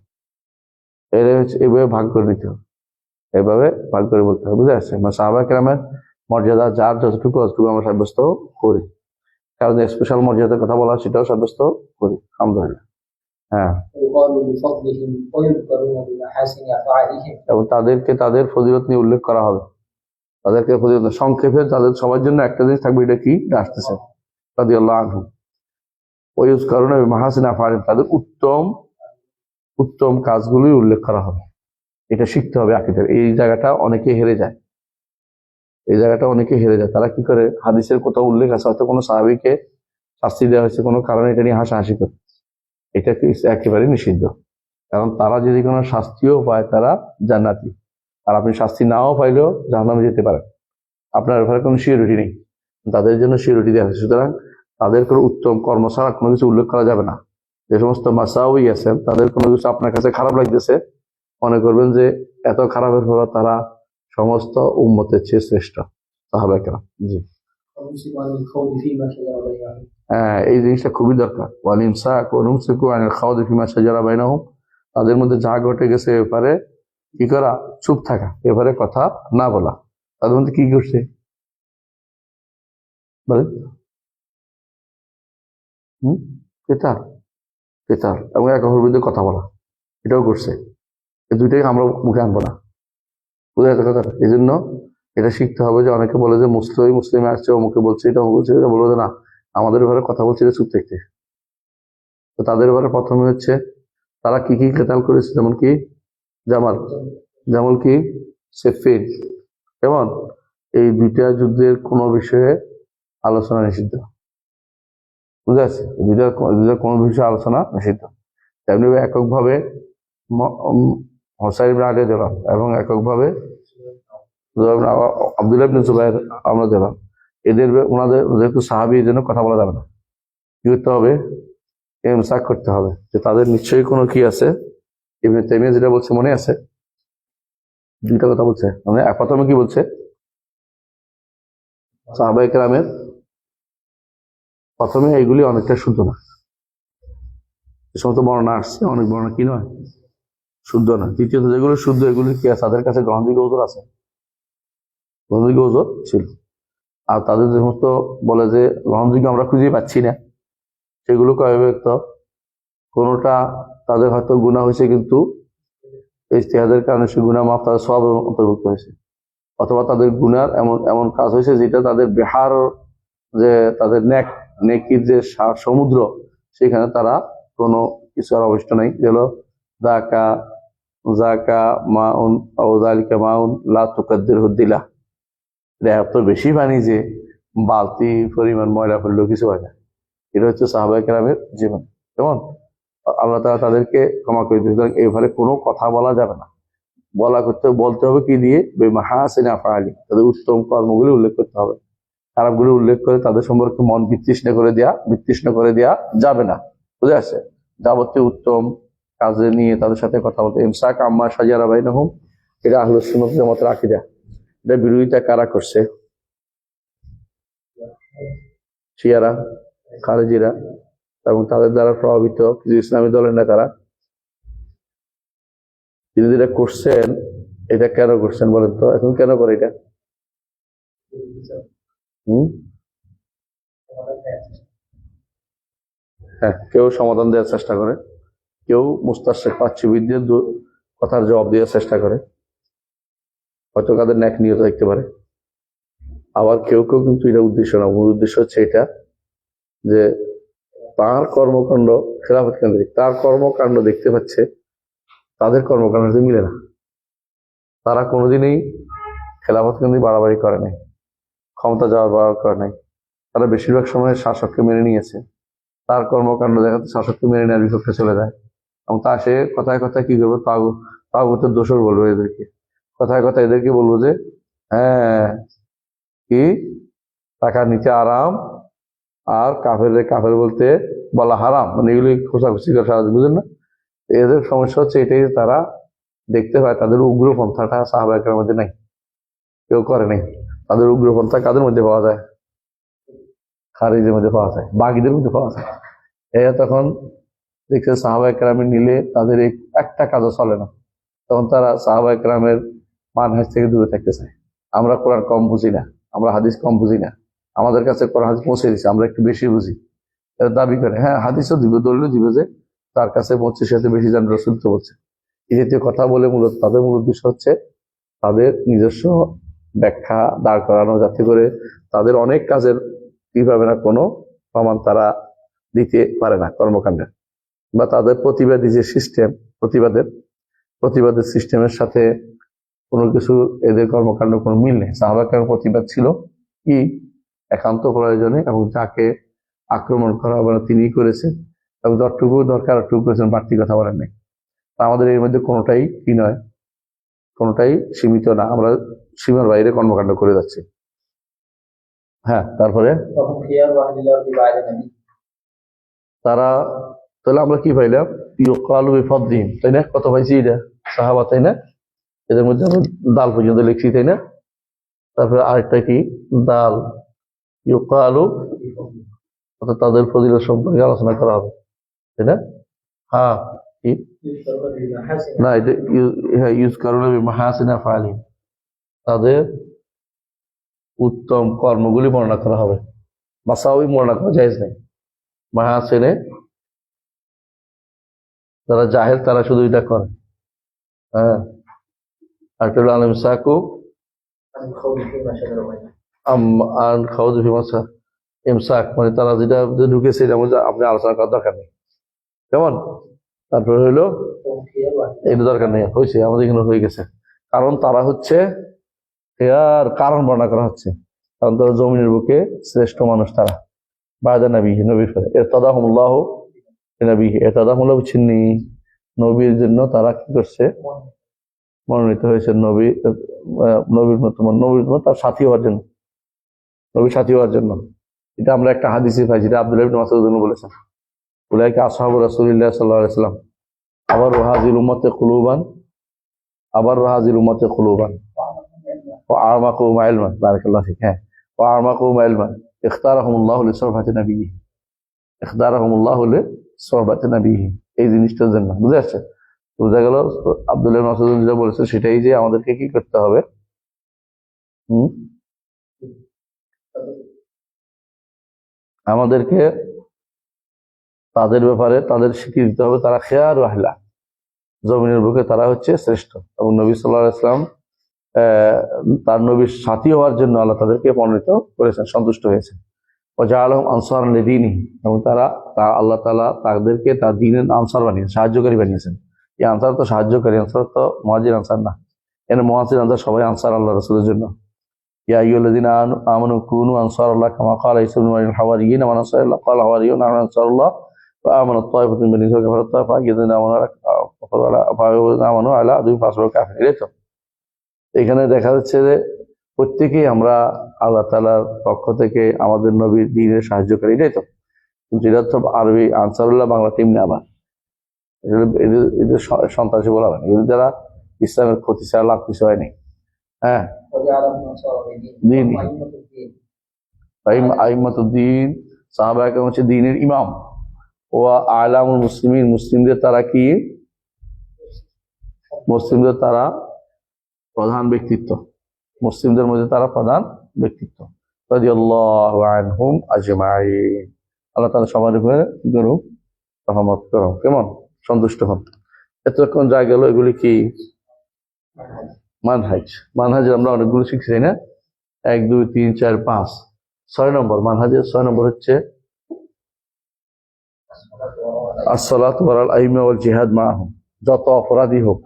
এর হচ্ছে এইভাবে ভাগ করে নিতে হবে, এইভাবে ভাগ করে বলতে হবে, বুঝে আসছে? মানে সাহাবায়ে কেরামের মর্যাদা যার যতটুকু অতটুকু আমরা সাব্যস্ত করি, কারণ স্পেশাল মর্যাদার কথা বলা সেটাও সাব্যস্ত করি, আলহামদুলিল্লাহ। হ্যাঁ, এবং তাদেরকে তাদের ফজিলত নিয়ে উল্লেখ করা হবে, তাদেরকে ফজিলত সংক্ষেপে তাদের সবার জন্য একটা জিনিস থাকবে, এটা কি আসতেছে রাদিয়াল্লাহু আনহু ওয়ুজ কারণে মাহাসিন আফআলিহিম, তাদের উত্তম উত্তম কাজগুলোই উল্লেখ করা হবে। এটা শিখতে হবে আকীদার। এই জায়গাটা অনেকে হেরে যায়, এই জায়গাটা অনেকে হেরে যায়। তারা কি করে, হাদিসের কোথাও উল্লেখ আছে, হয়তো কোনো সাহাবীকে শাস্তি দেওয়া হয়েছে কোনো কারণে, এটা নিয়ে হাসাহাসি করে, এটা একেবারে নিষিদ্ধ। কারণ তারা যদি কোনো শাস্তিও পায় তারা জান্নাতি, আর আপনি শাস্তি নাও পাইলেও জাহান্নামে যেতে পারেন, আপনার ব্যাপারে কোনো সিওরিটি নেই, তাদের জন্য সিওরিটি দেওয়া হয়েছে। সুতরাং তাদের কোনো উত্তম কর্ম ছাড়া কোনো কিছু উল্লেখ করা যাবে না। যে সমস্ত মাসাউই আছেন, তাদের কোনো কিছু আপনার কাছে খারাপ লাগতেছে, মনে করবেন যে এত খারাপের পর তারা সমস্ত উম্মতের চেয়ে শ্রেষ্ঠ সাহাবায়ে কেরাম। জি, হ্যাঁ, এই জিনিসটা খুবই দরকার। ওয়াল ইমসাক ওয়া নুমসিকু আনিল খাওদি ফিমা শাজারা বাইনাহুম, তাদের মধ্যে যা ঘটে গেছে এ ব্যাপারে কি করা, চুপ থাকা, এবারে কথা না বলা। তাদের মধ্যে কি করছে বলেন? কেতার কেতার এবং এক অপরের বিরুদ্ধে কথা বলা, এটাও করছে। এই দুইটাই আমরা মুখে আনবো না, বুঝে যাচ্ছে কথা? এই জন্য এটা শিখতে হবে যে অনেকে বলে যে মুসলিমে আসছে, অমুকে বলছে এটা, অমুক বলছে এটা, বলবো যে না, আমাদের ব্যাপারে কথা বলছে এটা চুপ থাকতে। তো তাদের ব্যাপারে প্রথমে হচ্ছে তারা কি কি কেতাল করেছে, যেমন কি জামাল, যেমন কি সিফিন, কেমন, এই দুইটা যুদ্ধের কোন বিষয়ে আলোচনা নিষিদ্ধ, বুঝে যাচ্ছে? দুইটার কোন বিষয়ে আলোচনা নিষিদ্ধ। তেমনি এককভাবে হোসাইন ইবনে আলী রাদিয়াল্লাহু আনহু এবং এককভাবে আব্দুল্লাহ ইবনে জুবাইর রাদিয়াল্লাহু আনহু, এদের ওনাদের যেহেতু সাহাবী, এই জন্য কথা বলা যাবে না। কি করতে হবে, ইমসাক করতে হবে, যে তাদের নিশ্চয়ই কোনো কি আছে। ইবনে তাইমিয়া যেটা বলছে মনে আছে, দুইটা কথা বলছে। মানে প্রথমে কি বলছে, সাহাবায়ে কেরামের প্রথমে এইগুলি অনেকটা শুদ্ধ না, যে সমস্ত বর্ণনা আসছে অনেক বর্ণনা কি নয়, শুদ্ধ না। দ্বিতীয়ত যেগুলো শুদ্ধ, এগুলি কি আছে, তাদের কাছে গ্রহণযোগ্য ওজোর আছে, গ্রহণযোগ্য ওজোর ছিল। আর তাদের যে সমস্ত বলে যে গ্রহণযোগ্য আমরা খুঁজে পাচ্ছি না, সেগুলো কয় ব্যক্ত, কোনোটা তাদের হয়তো গুনাহ হয়েছে কিন্তু ইজতিহাদের কারণে সে গুনাহ মাফ, তাদের সওয়াবের অন্তর্ভুক্ত হয়েছে, অথবা তাদের গুনার এমন এমন কাজ হয়েছে যেটা তাদের বিহার, যে তাদের নেকির যে সমুদ্র, সেখানে তারা কোনো কিছু আর অবশিষ্ট নাই। যেন জাকা জাকা মাউন ও যালিকা মাউন লা তুকাদ্দিরহু দিলা, এত বেশি পানি যে বালতি পরিমাণ ময়লা ফেললেও কিছু হয় না। এটা হচ্ছে সাহাবায়ে কেরামের জীবন, কেমন আল্লাহ তাআলা তাদেরকে ক্ষমা করে দিয়েছে। সুতরাং এবারে কোনো কথা বলা যাবে না, বলতে হবে কি দিয়ে, বিমাহাসিন আফআলি, তাদের উত্তম কর্মগুলি উল্লেখ করতে হবে। খারাপগুলো উল্লেখ করে তাদের সম্পর্কে মন বিতৃষ্ণ করে দেয়া যাবে না, বুঝে আসছে? যাবতীয় উত্তম কাজে নিয়ে তাদের সাথে কথা বলতে। ইমসাক আম্মা শাজারা বাইনাহুম, এটা আহলুস সুন্নাত ওয়াল জামাতের আকীদা। এটা বিরোধিতা কারা করছে? শিয়ারা, খারেজিরা এবং তাদের দ্বারা প্রভাবিত কিছু ইসলামী দলের নেতারা। তিনি যেটা করছেন, এটা কেন করছেন বলেন তো? এখন কেন করে এটা? হ্যাঁ, কেউ সমাধান দেওয়ার চেষ্টা করে, কেউ মুস্তাশরিক প্রাচ্যবিদদের কথার জবাব দেওয়ার চেষ্টা করে, হয়তো তাদের ন্যাক নিয়ত দেখতে পারে, আবার কেউ কেউ কিন্তু এটা উদ্দেশ্য না, মূল উদ্দেশ্য হচ্ছে এটা যে তার কর্মকাণ্ড খেলাফত কেন্দ্রিক, তার কর্মকাণ্ড দেখতে পাচ্ছে তাদের কর্মকাণ্ড মিলে না। তারা কোনোদিনই খেলাফত কেন্দ্রিক বাড়াবাড়ি করে নাই, ক্ষমতা যাওয়ার বাড়াবাড়ি করে নাই। তারা বেশিরভাগ সময় শাসককে মেনে নিয়েছে, তার কর্মকাণ্ড দেখাতে শাসককে মেনে নেওয়ার বিপক্ষে চলে যায়। এবং তা সে কথায় কথায় কি করবো, তাগুতের দোষর বলবো এদেরকে, কথায় কথায় এদেরকে বলবো যে হ্যাঁ কি টাকা নিতে আরাম, আর কাফের বলতে বলা হারাম, মানে এগুলি খোঁচাখুচি করে সারা, বুঝলেন না? এদের সমস্যা হচ্ছে এটাই, তারা দেখতে পায় তাদের উগ্রপন্থাটা সাহাবাহিকের মধ্যে নাই, কেউ করে নাই। তাদের উগ্রপন্থা কাদের মধ্যে পাওয়া যায়? খারিজের মধ্যে পাওয়া যায়, বাগীদের মধ্যে পাওয়া যায়। এরা তখন দেখছে সাহাবায়ে কেরামের নিলে তাদের একটা কাজও চলে না, তখন তারা সাহাবায়ে কেরামের মানহাজ থেকে দূরে থাকতে চায়। আমরা কোরআন কম বুঝি না, আমরা হাদিস কম বুঝি না, আমাদের কাছে কোরআন হাদিস পৌঁছে দিচ্ছে, আমরা একটু বেশি বুঝি, এরা দাবি করে। হ্যাঁ, হাদিসও দিবে, দলিলও দিবে যে তার কাছে পৌঁছে, সাথে বেশি জান, রসুল তো বলছে। এই জাতীয় কথা বলে মূলত তাদের মূল উদ্দেশ্য হচ্ছে তাদের নিজস্ব ব্যাখ্যা দাঁড় করানো, যাতে করে তাদের অনেক কাজের কি পাবে না, কোনো প্রমাণ তারা দিতে পারে না কর্মকাণ্ডের, বা তাদের প্রতিবাদী যে সিস্টেম, প্রতিবাদের সিস্টেমের সাথে কোনো কিছু এদের কর্মকাণ্ড কোনো মিল নেই। সাহাবাকের প্রতিবাদ ছিল কি একান্ত প্রয়োজনে, এবং যাকে আক্রমণ করা হবে না তিনিই করেছেন, এবং যতটুকু দরকার অতটুকু করেছেন, বাড়তি কথা বলেন নাই। আমাদের এর মধ্যে কোনোটাই কি নয়, কোনোটাই সীমিত না, আমরা সীমার বাইরে কর্মকাণ্ড করে যাচ্ছি। হ্যাঁ, তারপরে তারা, তাহলে আমরা কি পাইলাম? ইউকালু বিফদ্দিন, তাই না? কত পাইছি এটা? সাহাবা, তাই না? এদের মধ্যে আমরা দাল পর্যন্ত লিখছি, তাই না? তারপরে আরেকটা কি? দাল ইউকালু, অর্থাৎ তাদের ফজিলত সম্পর্কে আলোচনা করা হবে, তাই না? হ্যাঁ, কি না, এটা ইউজ কারণে মাহাসিনা ফালি, তাদের উত্তম কর্মগুলি বর্ণনা করা হবে। মাসাউই বর্ণনা করা জায়েজ নেই। মাহাসিনে যারা জাহেল তারা শুধু এটা করে। হ্যাঁ, আর একটা হলো আল ইমসাকু আন খাউযি ফি মাসা, ইমসাক মানে তারা যেটা ঢুকেছে এটা মধ্যে আপনি আলোচনা করার দরকার নেই, কেমন? তারপরে হইলো এটা দরকার নেই, হয়েছে আমাদের এখানে হয়ে গেছে। কারণ তারা হচ্ছে এর কারণ বর্ণনা করা হচ্ছে, কারণ তারা জমিনের বুকে শ্রেষ্ঠ মানুষ, তারা বায়দা নবী, নবীর ফলে ইরতাদাহুমুল্লাহ নবী, ইরতাদাহুমুল্লাহ চিন্নি, নবীর জন্য তারা কি করছে? মনোনীত হয়েছে নবীর মতো তার সাথী হওয়ার জন্য, নবীর সাথী হওয়ার জন্য। এটা আমরা একটা হাদিসে পাই, যেটা আব্দুল্লাহ ইবনে মাসউদ বলেছেন, উলাইকা আসহাবু রাসূলিল্লাহ সাল্লাল্লাহু আলাইহি ওয়াসাল্লাম, আবার হাযিল উম্মতে কুলুবান, ওয়া আ'মাকুম ইলমান, বারাকাল্লাহু ফিক। হ্যাঁ, ওয়া আ'মাকুম ইলমান ইখতারাহুমুল্লাহু লিসহবাতি নবিয়্যি, ইখতারাহুমুল্লাহু লিসহবাতি নবিয়্যি, এই জিনিসটার জন্য। বুঝে আসছে? বোঝা গেল আব্দুল্লাহ ইবনে মাসউদ যেটা বলেছে সেটাই, যে আমাদেরকে কি করতে হবে? আমাদেরকে তাদের ব্যাপারে তাদের স্বীকৃতি দিতে হবে, তারা খেয়ার আহলা, জমিনের বুকে তারা হচ্ছে শ্রেষ্ঠ। এবং নবী সাল্লাল্লাহু আলাইহি ওয়াসাল্লাম তার নবীর সাথী হওয়ার জন্য আল্লাহ তাদেরকে মনোনীত করেছেন, সন্তুষ্ট হয়েছেন। ওয়াজআলাহুম আনসারান লিদীনিহি, এবং আল্লাহ তাআলা তাদেরকে তার দ্বীনের আনসার বানিয়েছেন, সাহায্যকারী বানিয়েছেন। এই আনসার তো সাহায্যকারী, আনসার তো মুহাজির আনসার না। এর মুহাজির আনসার সবাই আনসার আল্লাহ রাসূলের জন্য। ইয়া আইয়ুহাল্লাযীনা আমানু কুনু আনসারাল্লাহ কামা ক্বালা ঈসা ইবনে মারইয়াম হাওয়ারিয়্যিন ওয়া আনসারুল্লাহ ক্বালা হাওয়ারিয়্যুন ওয়া আনসারুল্লাহ ওয়া আমানাত তায়িফাতুন মিন বনী কাফারাত তায়িফা ইয়াযিদুনা আমানু আলা দুই ফাসরু কাফির। এই তো এখানে দেখা যাচ্ছে যে প্রত্যেকেই আমরা আল্লাহ তাআলার পক্ষ থেকে আমাদের নবীর দ্বীনের সাহায্যকারী, এটাই তো। কিন্তু এটা তো আরবি আনসারুল্লাহ, বাংলা টিম না, আবার এদের সন্ত্রাসী বলা হয় না, এদের দ্বারা ইসলামের ক্ষতি ছাড়া লাভ কিছু হয়নি। হ্যাঁ, দিন আইম্মাতুদ্দিন, সাহাবায়ে কেরাম হচ্ছে দ্বীনের ইমাম। ওয়া আলামুল মুসলিমিন, মুসলিমদের তারা কি? মুসলিমদের তারা প্রধান ব্যক্তিত্ব, মুসলিমদের মধ্যে তারা প্রধান ব্যক্তিত্ব। রাদিয়াল্লাহু আনহুম আজমাইন, আল্লাহ তাআলা সবার উপরে কি করুক? রহমত করুন, কেমন? সন্তুষ্ট হন। এতক্ষণ যা গেল এগুলি কি? মানহাজ। মানহাজের আমরা অনেকগুলো শিখছি, তাই না? 1 2 3 4 5 6 নম্বর মানহাজের 6 নম্বর হচ্ছে আসসালাতু ওয়াল আইমা ওয়াল জিহাদ মাআহুম। যত অপরাধী হোক,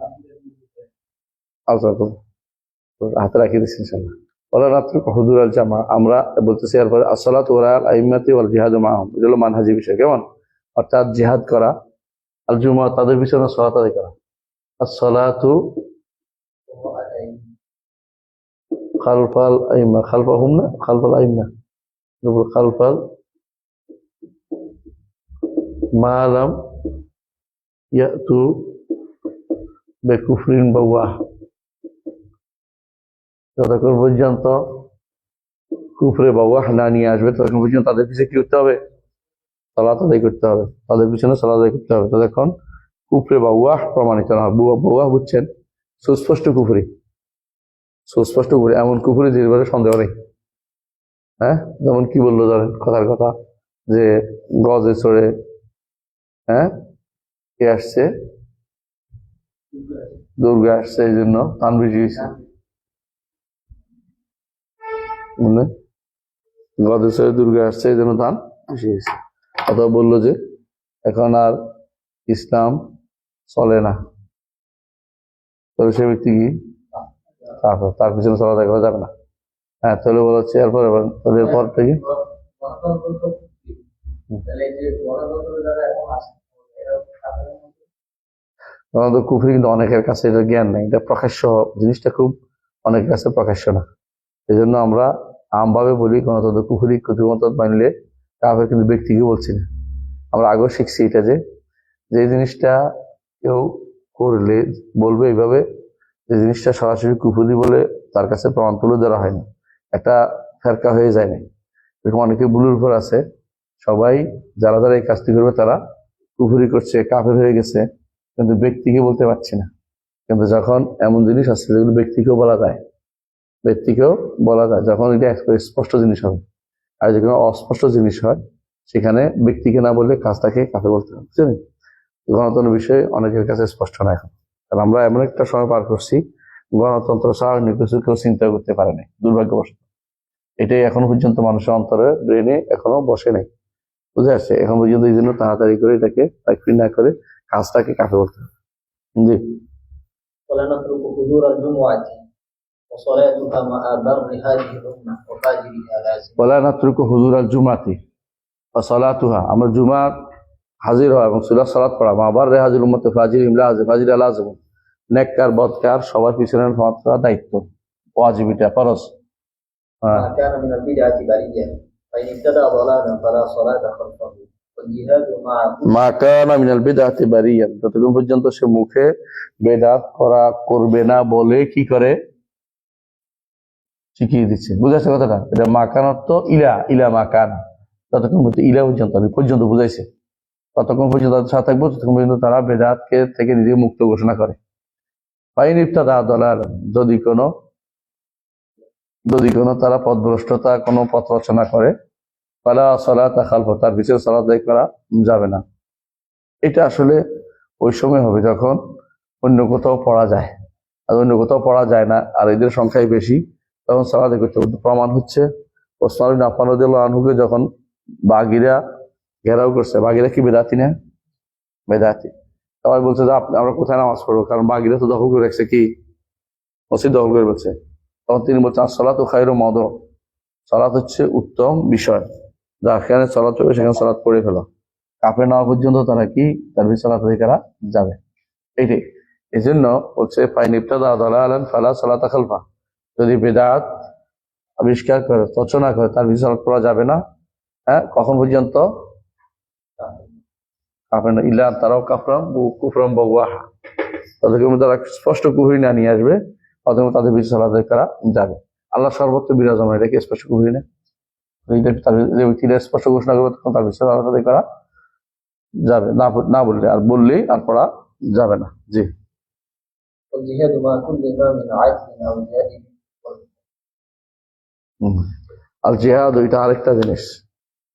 আচ্ছা তো হাতে রাখি দিচ্ছি ইনশাআল্লাহ। ওয়ালা নাতরুক হুদুর আল জামা, আমরা বলতেছি এরপরে আসসালাতু ওয়াল আইমাতি ওয়াল জিহাদ মাআহুম, এটা হলো মানহাজি বিষয়। কেমন? অর্থাৎ জিহাদ করা, আল জুমা তাদের পিছনে সালাত আদায় করা। আসসালাতু খালফাল আইমা, খালফাহুম না খালফাল আইমা, খালফাল মা লাম ইয়াতু বেকুফরিন বাওয়াহ, যতক্ষণ পর্যন্ত কুফরে বাওয়াহ না নিয়ে আসবে ততক্ষণ পর্যন্ত তাদের পিছনে কি করতে হবে? সালাত আদায় করতে হবে। তাদের পিছনে সালাত আদায় করতে হবে ততক্ষণ কুফরে বাওয়াহ প্রমাণিত না হয়। বাওয়াহ বুঝছেন? সুস্পষ্ট কুফরি, সুস্পষ্ট কুফরি, এমন কুফরি যে ব্যাপারে সন্দেহ নেই। হ্যাঁ, যেমন কি বললো ধরেন কথার কথা যে গজে চড়ে হ্যাঁ কে আসছে, দুর্গা আসছে, এই জন্য ধান বেশি হয়েছে। গজে চড়ে দুর্গা আসছে এই জন্য ধান বেশি হয়েছে। অথবা বললো যে এখন আর ইসলাম চলে না, তাহলে সে ব্যক্তি কি কাফের, তার পিছনে সালাত আদায় করা যাবে না। হ্যাঁ, তাহলে বলা হচ্ছে এরপর এরপর থেকে আমাদের কুফরি কিন্তু অনেকের কাছে এটা জ্ঞান নেই, এটা প্রকাশ্য জিনিসটা খুব অনেকের কাছে প্রকাশ্য না। এই জন্য আমরা আমভাবে বলি গণতন্ত্র কুফরি কুতুমত মানলে কাফের, কিন্তু ব্যক্তিকে বলছি না। আমরা আগেও শিখছি এটা যে যে জিনিসটা কেউ করলে বলবে এইভাবে, যে জিনিসটা সরাসরি কুফরি বলে তার কাছে প্রমাণ তুলে ধরা হয়নি, একটা ফেরকা হয়ে যায় না। এরকম অনেকে ভুলের উপর আছে, সবাই যারা যারা এই কাজটি করবে তারা কুফরি করছে, কাফের হয়ে গেছে, কিন্তু ব্যক্তিকে বলতে পারছি না। কিন্তু যখন এমন জিনিস আছে যেগুলো ব্যক্তিকেও বলা যায়, ব্যক্তিকেও বলা যায়, যখন এটা স্পষ্ট জিনিস হবে। আর যেখানে অস্পষ্ট জিনিস হয় সেখানে ব্যক্তিকে না বললে কাজটাকে কাফের বলতে হবে। বুঝছেন? গণতন্ত্র বিষয়ে অনেকের কাছে স্পষ্ট না এখন, কারণ আমরা এমন একটা সময় পার করছি গণতন্ত্র ছাড়া অন্য কিছু কেউ চিন্তা করতে পারে নাই, দুর্ভাগ্যবশত। এটাই এখনো পর্যন্ত মানুষের অন্তরে ব্রেনে এখনো বসে নাই, বুঝে আসছে এখন পর্যন্ত। এই জন্য তাড়াতাড়ি করে এটাকে তাকফির না করে কাজটাকে কাফের বলতে হবে। জি, ولا نترك حضور الجمعة وصلاتها مع بر هذه الأمة وفاجرها لازم. ওয়ালা নাতরুকু হুজুর আল জুমাতি ওয়া সালাতুহা, আমরা জুমার হাজির হওয়া এবং সুলাত সালাত পড়া, মা বার হাজির উম্মতে ফাজির ইমলা হাজির ফাজির লাযিম, নেককার বদকার সবার পিছনে নামাজ পড়া দায়িত্ব, ওয়াজিব, এটা ফরজ। ما كان من البدعة بريا فإن ابتدع ضلالا فلا صلاة خلفه والجهاد مع মা কানা মিনাল বিদআতি বারিয়ান, যতক্ষণ পর্যন্ত সে মুখে বেদাত করা করবে না বলে কি করে শিখিয়ে দিচ্ছে। বুঝাচ্ছে কথাটা? এটা মাকান অর্থ ইলা, ইলা মাকান, ততক্ষণ পর্যন্ত ইলা পর্যন্ত বুঝাইছে। ততক্ষণ পর্যন্ত তাদের সাথে থাকবো, ততক্ষণ পর্যন্ত তারা বেদাতকে থেকে নিজেকে মুক্ত ঘোষণা করে। ফাইন ইবতাদা দালালান, যদি কোনো তারা পথভ্রষ্টতা কোনো পথ রচনা করে, ফালা সালাতা খালফাহু, তার পিছনে সালাত আদায় করা যাবে না। এটা আসলে ওই সময় হবে যখন অন্য কোথাও পড়া যায়, আর অন্য কোথাও পড়া যায় না, আর এদের সংখ্যাই বেশি, তখন সালাত আদায় করতে হবে। প্রমাণ হচ্ছে ওসমান ইবনে আফফান রাদিয়াল্লাহু আনহুকে যখন বাগিরা ঘেরাও করছে, বাগিরা কি বেদাতি না? বেদাতি। সবাই বলছে যে আমরা কোথায় নামাজ পড়বো, কারণ বাগিরা তো দখল করে রাখছে, কি মসজিদ দখল করে বলছে। তখন তিনি বলছেন সালাতু খায়রু মাওদু, সালাত হচ্ছে উত্তম বিষয়, যেখানে সালাত হবে সেখানে সালাত পড়ে ফেলো। কাফের না হওয়া পর্যন্ত তারা কি তার সালাত আদায় করা যাবে। এইটাই এই জন্য হচ্ছে ফাইন ইবতাদা দালালান ফালা সালাতা খালফা, যদি বেদাত আবিষ্কার করে রচনা করে তার পিছনে সালাত পড়া যাবে না। হ্যাঁ, কখন পর্যন্ত? কাফের না ইল্লা তারাও কাফরাম কুফরাম বাওয়াহা, তাদেরকে তারা স্পষ্ট কুফরি না নিয়ে আসবে, অথবা তাদের পিছনে সালাত আদায় করা যাবে। আল্লাহ সর্বত্র বিরাজমান, এটাকে স্পষ্ট কুফরি না? যে ব্যক্তিরা স্পষ্ট ঘোষণা করবে তখন তার পিছনে সালাত আদায় করা যাবে না, বললে আর বললেই আর পড়া যাবে না। জি, والجهاد مع كل إمام عدل أو جائر আর জিহাদ ওইটা আরেকটা জিনিস,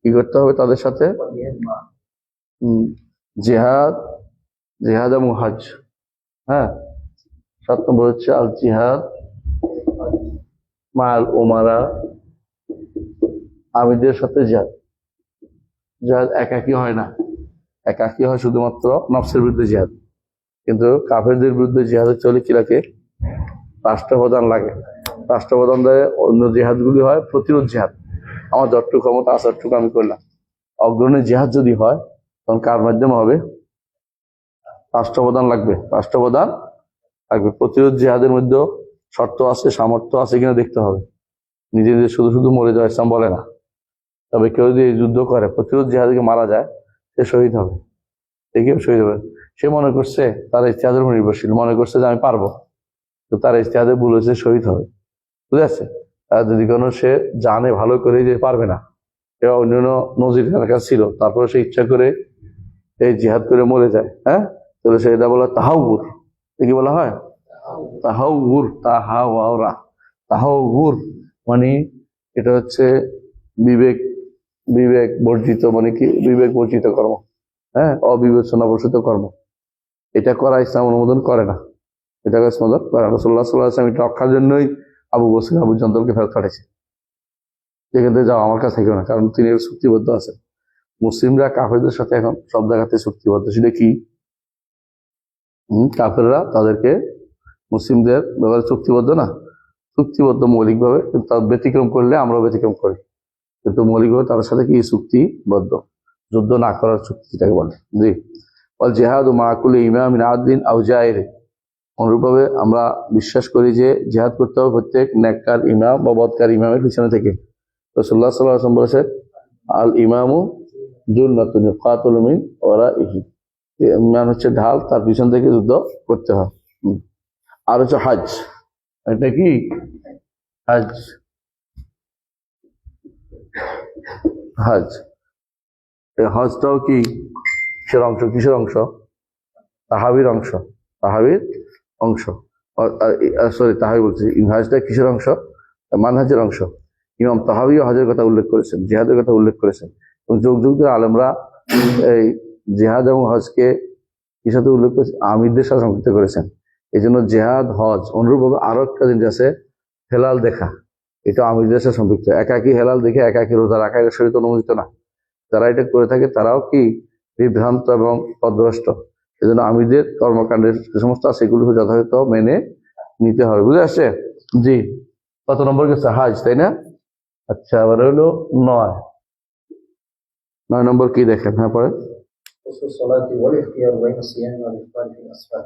কি করতে হবে তাদের সাথে? والجهاد مع জিহাদ, জিহাদ এবং হজ। হ্যাঁ, 7 নম্বর হচ্ছে আল জিহাদ মাল ওমারা, আমিরদের সাথে জিহাদ। জিহাদ একাকী হয় না, একাকী হয় শুধুমাত্র নফসের বিরুদ্ধে জিহাদ। কিন্তু কাফেরদের বিরুদ্ধে জিহাদ চলে কি লাগে? রাষ্ট্রপ্রধান লাগে। রাষ্ট্রপ্রধান দেয় অন্য জিহাদগুলি হয় প্রতিরোধ জিহাদ। আমার যতটুকু ক্ষমতা আছে ততটুকু আমি করলাম। অগ্রণী জিহাদ যদি হয় তখন কার মাধ্যমে হবে? রাষ্ট্রপ্রধান লাগবে, রাষ্ট্রপ্রধান লাগবে। প্রতিরোধ জিহাদের মধ্যে শর্ত আছে, সামর্থ্য আছে কিনা দেখতে হবে। নিজে নিজে শুধু শুধু মরে যাওয়া ইসলাম বলে না। তবে কেউ যদি যুদ্ধ করে প্রতিরোধ জিহাদকে মারা যায়, সে শহীদ হবে। দেখেও শহীদ হবে। সে মনে করছে তার ইস্তেহাদের উপর নির্ভরশীল, মনে করছে যে আমি পারবো, তো তার ইস্তেহাদে ভুল হয়েছে, শহীদ হবে। বুঝে আসছে? আর যদি কোনো সে জানে ভালো করে যে পারবে না, সে অন্যান্য নজির কাছে ছিল, তারপরে সে ইচ্ছা করে এই জিহাদ করে মরে যায়, হ্যাঁ, তাহলে সে এটা বলা তাহাউর। কি বলা হয়? তাহাউর, তাহাওয়ারা। তাহাউর মানে এটা হচ্ছে বিবেক, বিবেক বর্জিত, মানে কি বিবেক বর্জিত কর্ম, হ্যাঁ, অবিবেচনা প্রসূত কর্ম। এটা করা ইসলাম অনুমোদন করে না, এটা অনুমোদন করে না। রাসূলুল্লাহ সাল্লাল্লাহু আলাইহি ওয়াসাল্লাম এটা রক্ষার জন্যই আবু বসর আবু জন্দলকে ফেরত পাঠিয়েছে। যেখান থেকে যাও, আমার কাছে থেকেও না, কারণ তিনি চুক্তিবদ্ধ আছেন। মুসলিমরা কাফেরদের সাথে এখন সব জায়গাতে চুক্তিবদ্ধ। সেটা কি? কাফেররা তাদেরকে মুসলিমদের ব্যাপারে চুক্তিবদ্ধ না, চুক্তিবদ্ধ মৌলিকভাবে, কিন্তু তার ব্যতিক্রম করলে আমরাও ব্যতিক্রম করি, কিন্তু মৌলিকভাবে তাদের সাথে কি চুক্তিবদ্ধ? যুদ্ধ না করার চুক্তি যেটাকে বলে। জি। ওয়াল জিহাদু মা কুল্লি ইমামিন আদিন আও জাইর। অনুরূপভাবে আমরা বিশ্বাস করি যে জিহাদ করতে হবে প্রত্যেক নেককার ইমাম বা বদকার ইমামের পিছনে থেকে। রাসূলুল্লাহ সাল্লাল্লাহু আলাইহি ওয়াসাল্লাম বলেছেন, আল ইমামু জুন্নাতুন ইউকাতালু মিন ওয়ারাইহি। ইমাম হচ্ছে ঢাল, তার পিছন থেকে যুদ্ধ করতে হয়। আর হচ্ছে হজ। এটা কি? হজ। হজ, এই হজটাও কি কিসের অংশ? কিসের অংশ? তাহাবির অংশ, তাহাবির অংশ। সরি, তাহাবি বলছি। হজটা কিসের অংশ? মানহাজের অংশ। ইমাম তাহাবিও হজের কথা উল্লেখ করেছেন, জিহাদের কথা উল্লেখ করেছেন, এবং যুগ যুগ ধরে আলেমরা এই জিহাদ এবং হজকে কি সাথে উল্লেখ করেছেন? আমিরদের সাথে সম্পৃক্ত করেছেন। এই জন্য জেহাদ, হজ, অনুরূপভাবে আরো একটা জিনিস আছে, হেলাল দেখা। এটা আমিরদের সাথে সম্পৃক্ত। একাকি হেলাল দেখে একাকি রোজা রাখা এটা শরীয়তে অনুমোদিত না। যারা এটা করে থাকে তারাও কি বিভ্রান্ত এবং পথভ্রষ্ট। এই জন্য আমিরদের কর্মকাণ্ডের যে সমস্ত আছে সেগুলোকে যথাযথ মেনে নিতে হবে। বুঝে আসছে? জি। কত নম্বর গেছে? হাজ, তাই না? আচ্ছা, এবার হলো 9। 9 নম্বর কি দেখেন? হ্যাঁ, পরে قصر الصلاة والاختيار بين الصيام والإفطار في الأسفار.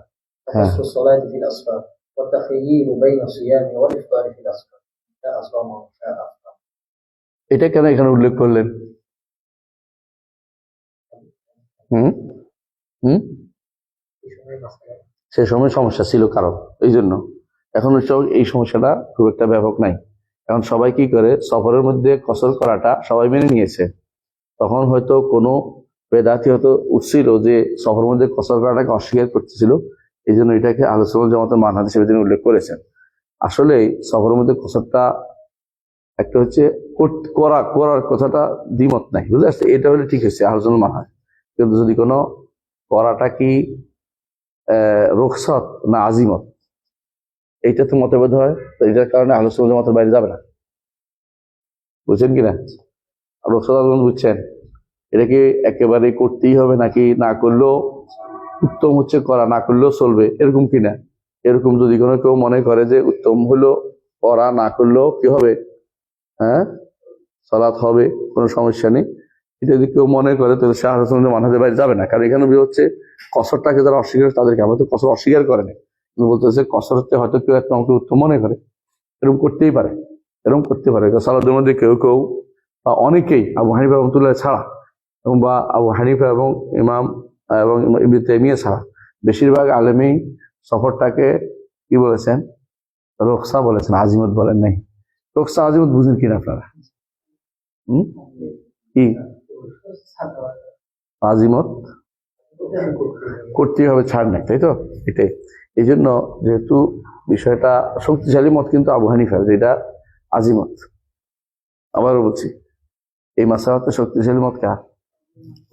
وقصر الصلاة في الأسفار والتخيير بين الصيام والإفطار في الأسفار. شاء صام وشاء أفطر. এটা কেন এখানে উল্লেখ করলেন? হুম হুম সে সময় সমস্যা ছিল কারণ, এই জন্য। এখন এই সমস্যাটা খুব একটা ব্যাপক নাই। এখন সবাই কি করে, সফরের মধ্যে কসর করাটা সবাই মেনে নিয়েছে। তখন হয়তো কোনো বেদাতি হয়তো উঠছিল যে সফরের মধ্যে কসর করাটাকে অস্বীকার করতেছিল, এই জন্য এটাকে আহলে সুন্নাত জামাতের মানহাজ হিসেবে তিনি উল্লেখ করেছেন। আসলে সফরের মধ্যে কসরটা একটা হচ্ছে করার কথাটা দ্বিমত নাই, বুঝতে পারছি? এটা হলে ঠিক হয়েছে আহলে সুন্নাত মানহাজ। কিন্তু যদি কোনো করাটা কি রুখসত না আজিমত, এইটা তো মতভেদ হয়, তো এটার কারণে আহলে সুন্নাত জামাতের বাইরে যাবে না। বুঝছেন কিনা? রুখসত আজিমত বুঝছেন? এটা কি একেবারে করতেই হবে, নাকি না করলেও উত্তম হচ্ছে করা, না করলেও চলবে, এরকম কিনা? এরকম যদি কোনো কেউ মনে করে যে উত্তম হলো করা, না করলেও কি হবে, হ্যাঁ, সালাত হবে, কোনো সমস্যা নেই, এটা যদি কেউ মনে করে, তাহলে সে আহলে সুন্নাত মানহাজের বাইরে যাবে না। কারণ এখানে হচ্ছে কসরটাকে যারা অস্বীকার, তাদেরকে আমরা তো কসর অস্বীকার করে নেই, কিন্তু বলতেছে কসর হচ্ছে হয়তো কেউ একটা আমাকে উত্তম মনে করে, এরকম করতেই পারে, এরকম করতে পারে। সালাতের মধ্যে কেউ কেউ বা অনেকেই আবু হানিফা রহমাতুল্লাহ ছাড়া, এবং বা আবু হানিফা এবং ইমাম এবং ইবনে তাইমিয়া ছাড়া বেশিরভাগ আলেমই সফরটাকে কি বলেছেন? রুখসা বলেছেন, আজিমত বলেন নাই। রুখসা আজিমত বুঝেন কিনা আপনারা? কি আজিমত? করতেই হবে, ছাড় নাই, তাই তো? এটাই। এই জন্য যেহেতু বিষয়টা শক্তিশালী মত কিন্তু আবু হানিফার, যেটা আজিমত। আবারও বলছি, এই মাসালাতে শক্তিশালী মত কার?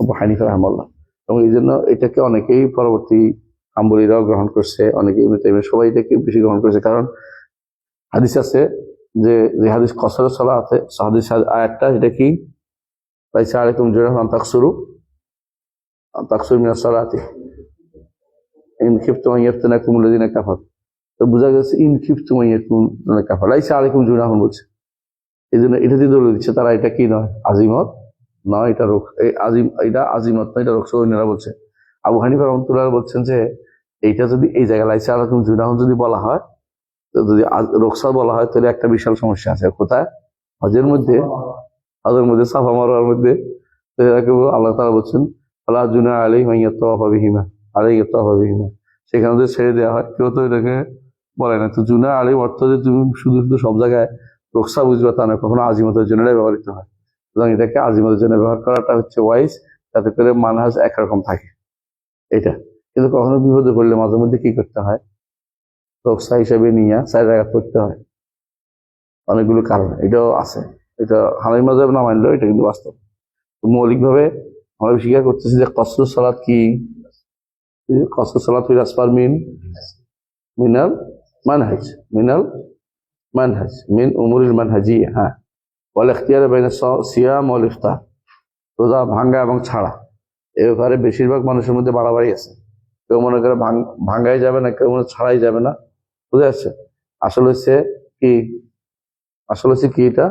আবু হানিফা রাহমাহুল্লাহ। এবং এই জন্য এটাকে অনেকেই পরবর্তী হাম্বলীরাও গ্রহণ করছে, অনেকে ইবনে তাইমিয়া, সবাই এটাকে বেশি গ্রহণ করেছে। কারণ হাদিস আছে যে যে হাদিস কসরের সালাতে হাদিস আয়াতটা এটা কি লাইসা আলাইকুম জুনাহুন আন তাকসুরু মিনাস সালাতি ইন খিফতুম আন ইয়াফতিনাকুম আল্লাযিনা কাফারু। তো বোঝা গেছে ইন খিফতুম আন ইয়াকুম কাফারু লাইসা আলাইকুম জুনাহুন বলছে, এই জন্য এটা দিয়ে দলিল দিচ্ছে তারা এটা কি নয়, আজিমত নয়, এটা এটা আজিমত নয়, এটা রোকসা। অন্যরা বলছে, আবু হানিফা রাহমাতুল্লাহ বলছেন যে এইটা যদি এই জায়গায় লাইসা আলাইকুম জুনাহুন যদি বলা হয়, তো যদি রোকসা বলা হয় তাহলে একটা বিশাল সমস্যা আছে। কোথায়? হজের মধ্যে সাফা মারওয়ার মধ্যে আল্লাহ তাআলা বলছেন আল্লাহ জুনা আলাইহিম আন ইয়াতাওয়াফা বিহিমা আলাইহি ইয়াতাওয়াফা বিহিমা, সেখানে যদি ছেড়ে দেওয়া হয় কেউ তো এটাকে বলে না। তো জুনা আলাইহিম অর্থ যে তুমি শুধু শুধু সব জায়গায় রোকসা বুঝবে তা না, কখনো আজিমতের জন্য ব্যবহৃত হয়। সুতরাং এটাকে আজিমতের জন্য ব্যবহার করাটা হচ্ছে ওয়াইজ, যাতে করে মানহাজ একরকম থাকে এটা। কিন্তু কখনো বিপদে পড়লে মাঝে মধ্যে কি করতে হয়, রোকসা হিসেবে নিয়ে 4 রাকাত পড়তে হয়। অনেকগুলো কারণ এটাও আছে, এটা হানাফি মাযহাব না মানলেও এটা কিন্তু বাস্তব। মৌলিক ভাবে আমরা স্বীকার করতেছি যে কসরুস সালাত কি, কসরুস সালাত ফিল আসফার মিনাল মানহাজ মিন উমুরিল মানহাজিয়া। হ্যাঁ, ওয়াল ইখতিয়ার বাইনা সিয়াম ওয়াল ইফতার, রোজা ভাঙ্গা এবং ছাড়া, এ ব্যাপারে বেশিরভাগ মানুষের মধ্যে বাড়াবাড়ি আছে। কেউ মনে করে ভাঙ্গাই যাবে না, কেউ মনে ছাড়াই যাবে না। বুঝে যাচ্ছে? আসলে হচ্ছে কি এটা,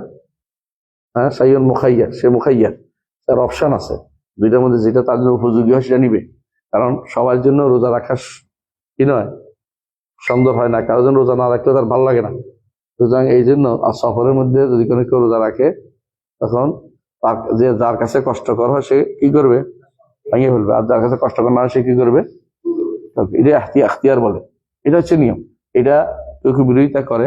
হ্যাঁ সাইয়ন মুখাইয়ার, সে মুখাইয়ার, তার অপশন আছে। দুইটার মধ্যে যেটা তার জন্য উপযোগী হয় সেটা নিবে। কারণ সবার জন্য রোজা রাখা কি নয়, সুন্দর হয় না, কারোর জন্য রোজা না রাখলে তার ভালো লাগে না। সুতরাং এই জন্য সফরের মধ্যে যদি কোনো কেউ রোজা রাখে, তখন যে যার কাছে কষ্টকর হয় সে কি করবে, ভেঙে ফেলবে। আর যার কাছে কষ্টকর না হয় সে কি করবে, এটা আখতিয়ার বলে। এটা হচ্ছে নিয়ম। এটা কেউ কেউ বিরোধিতা করে,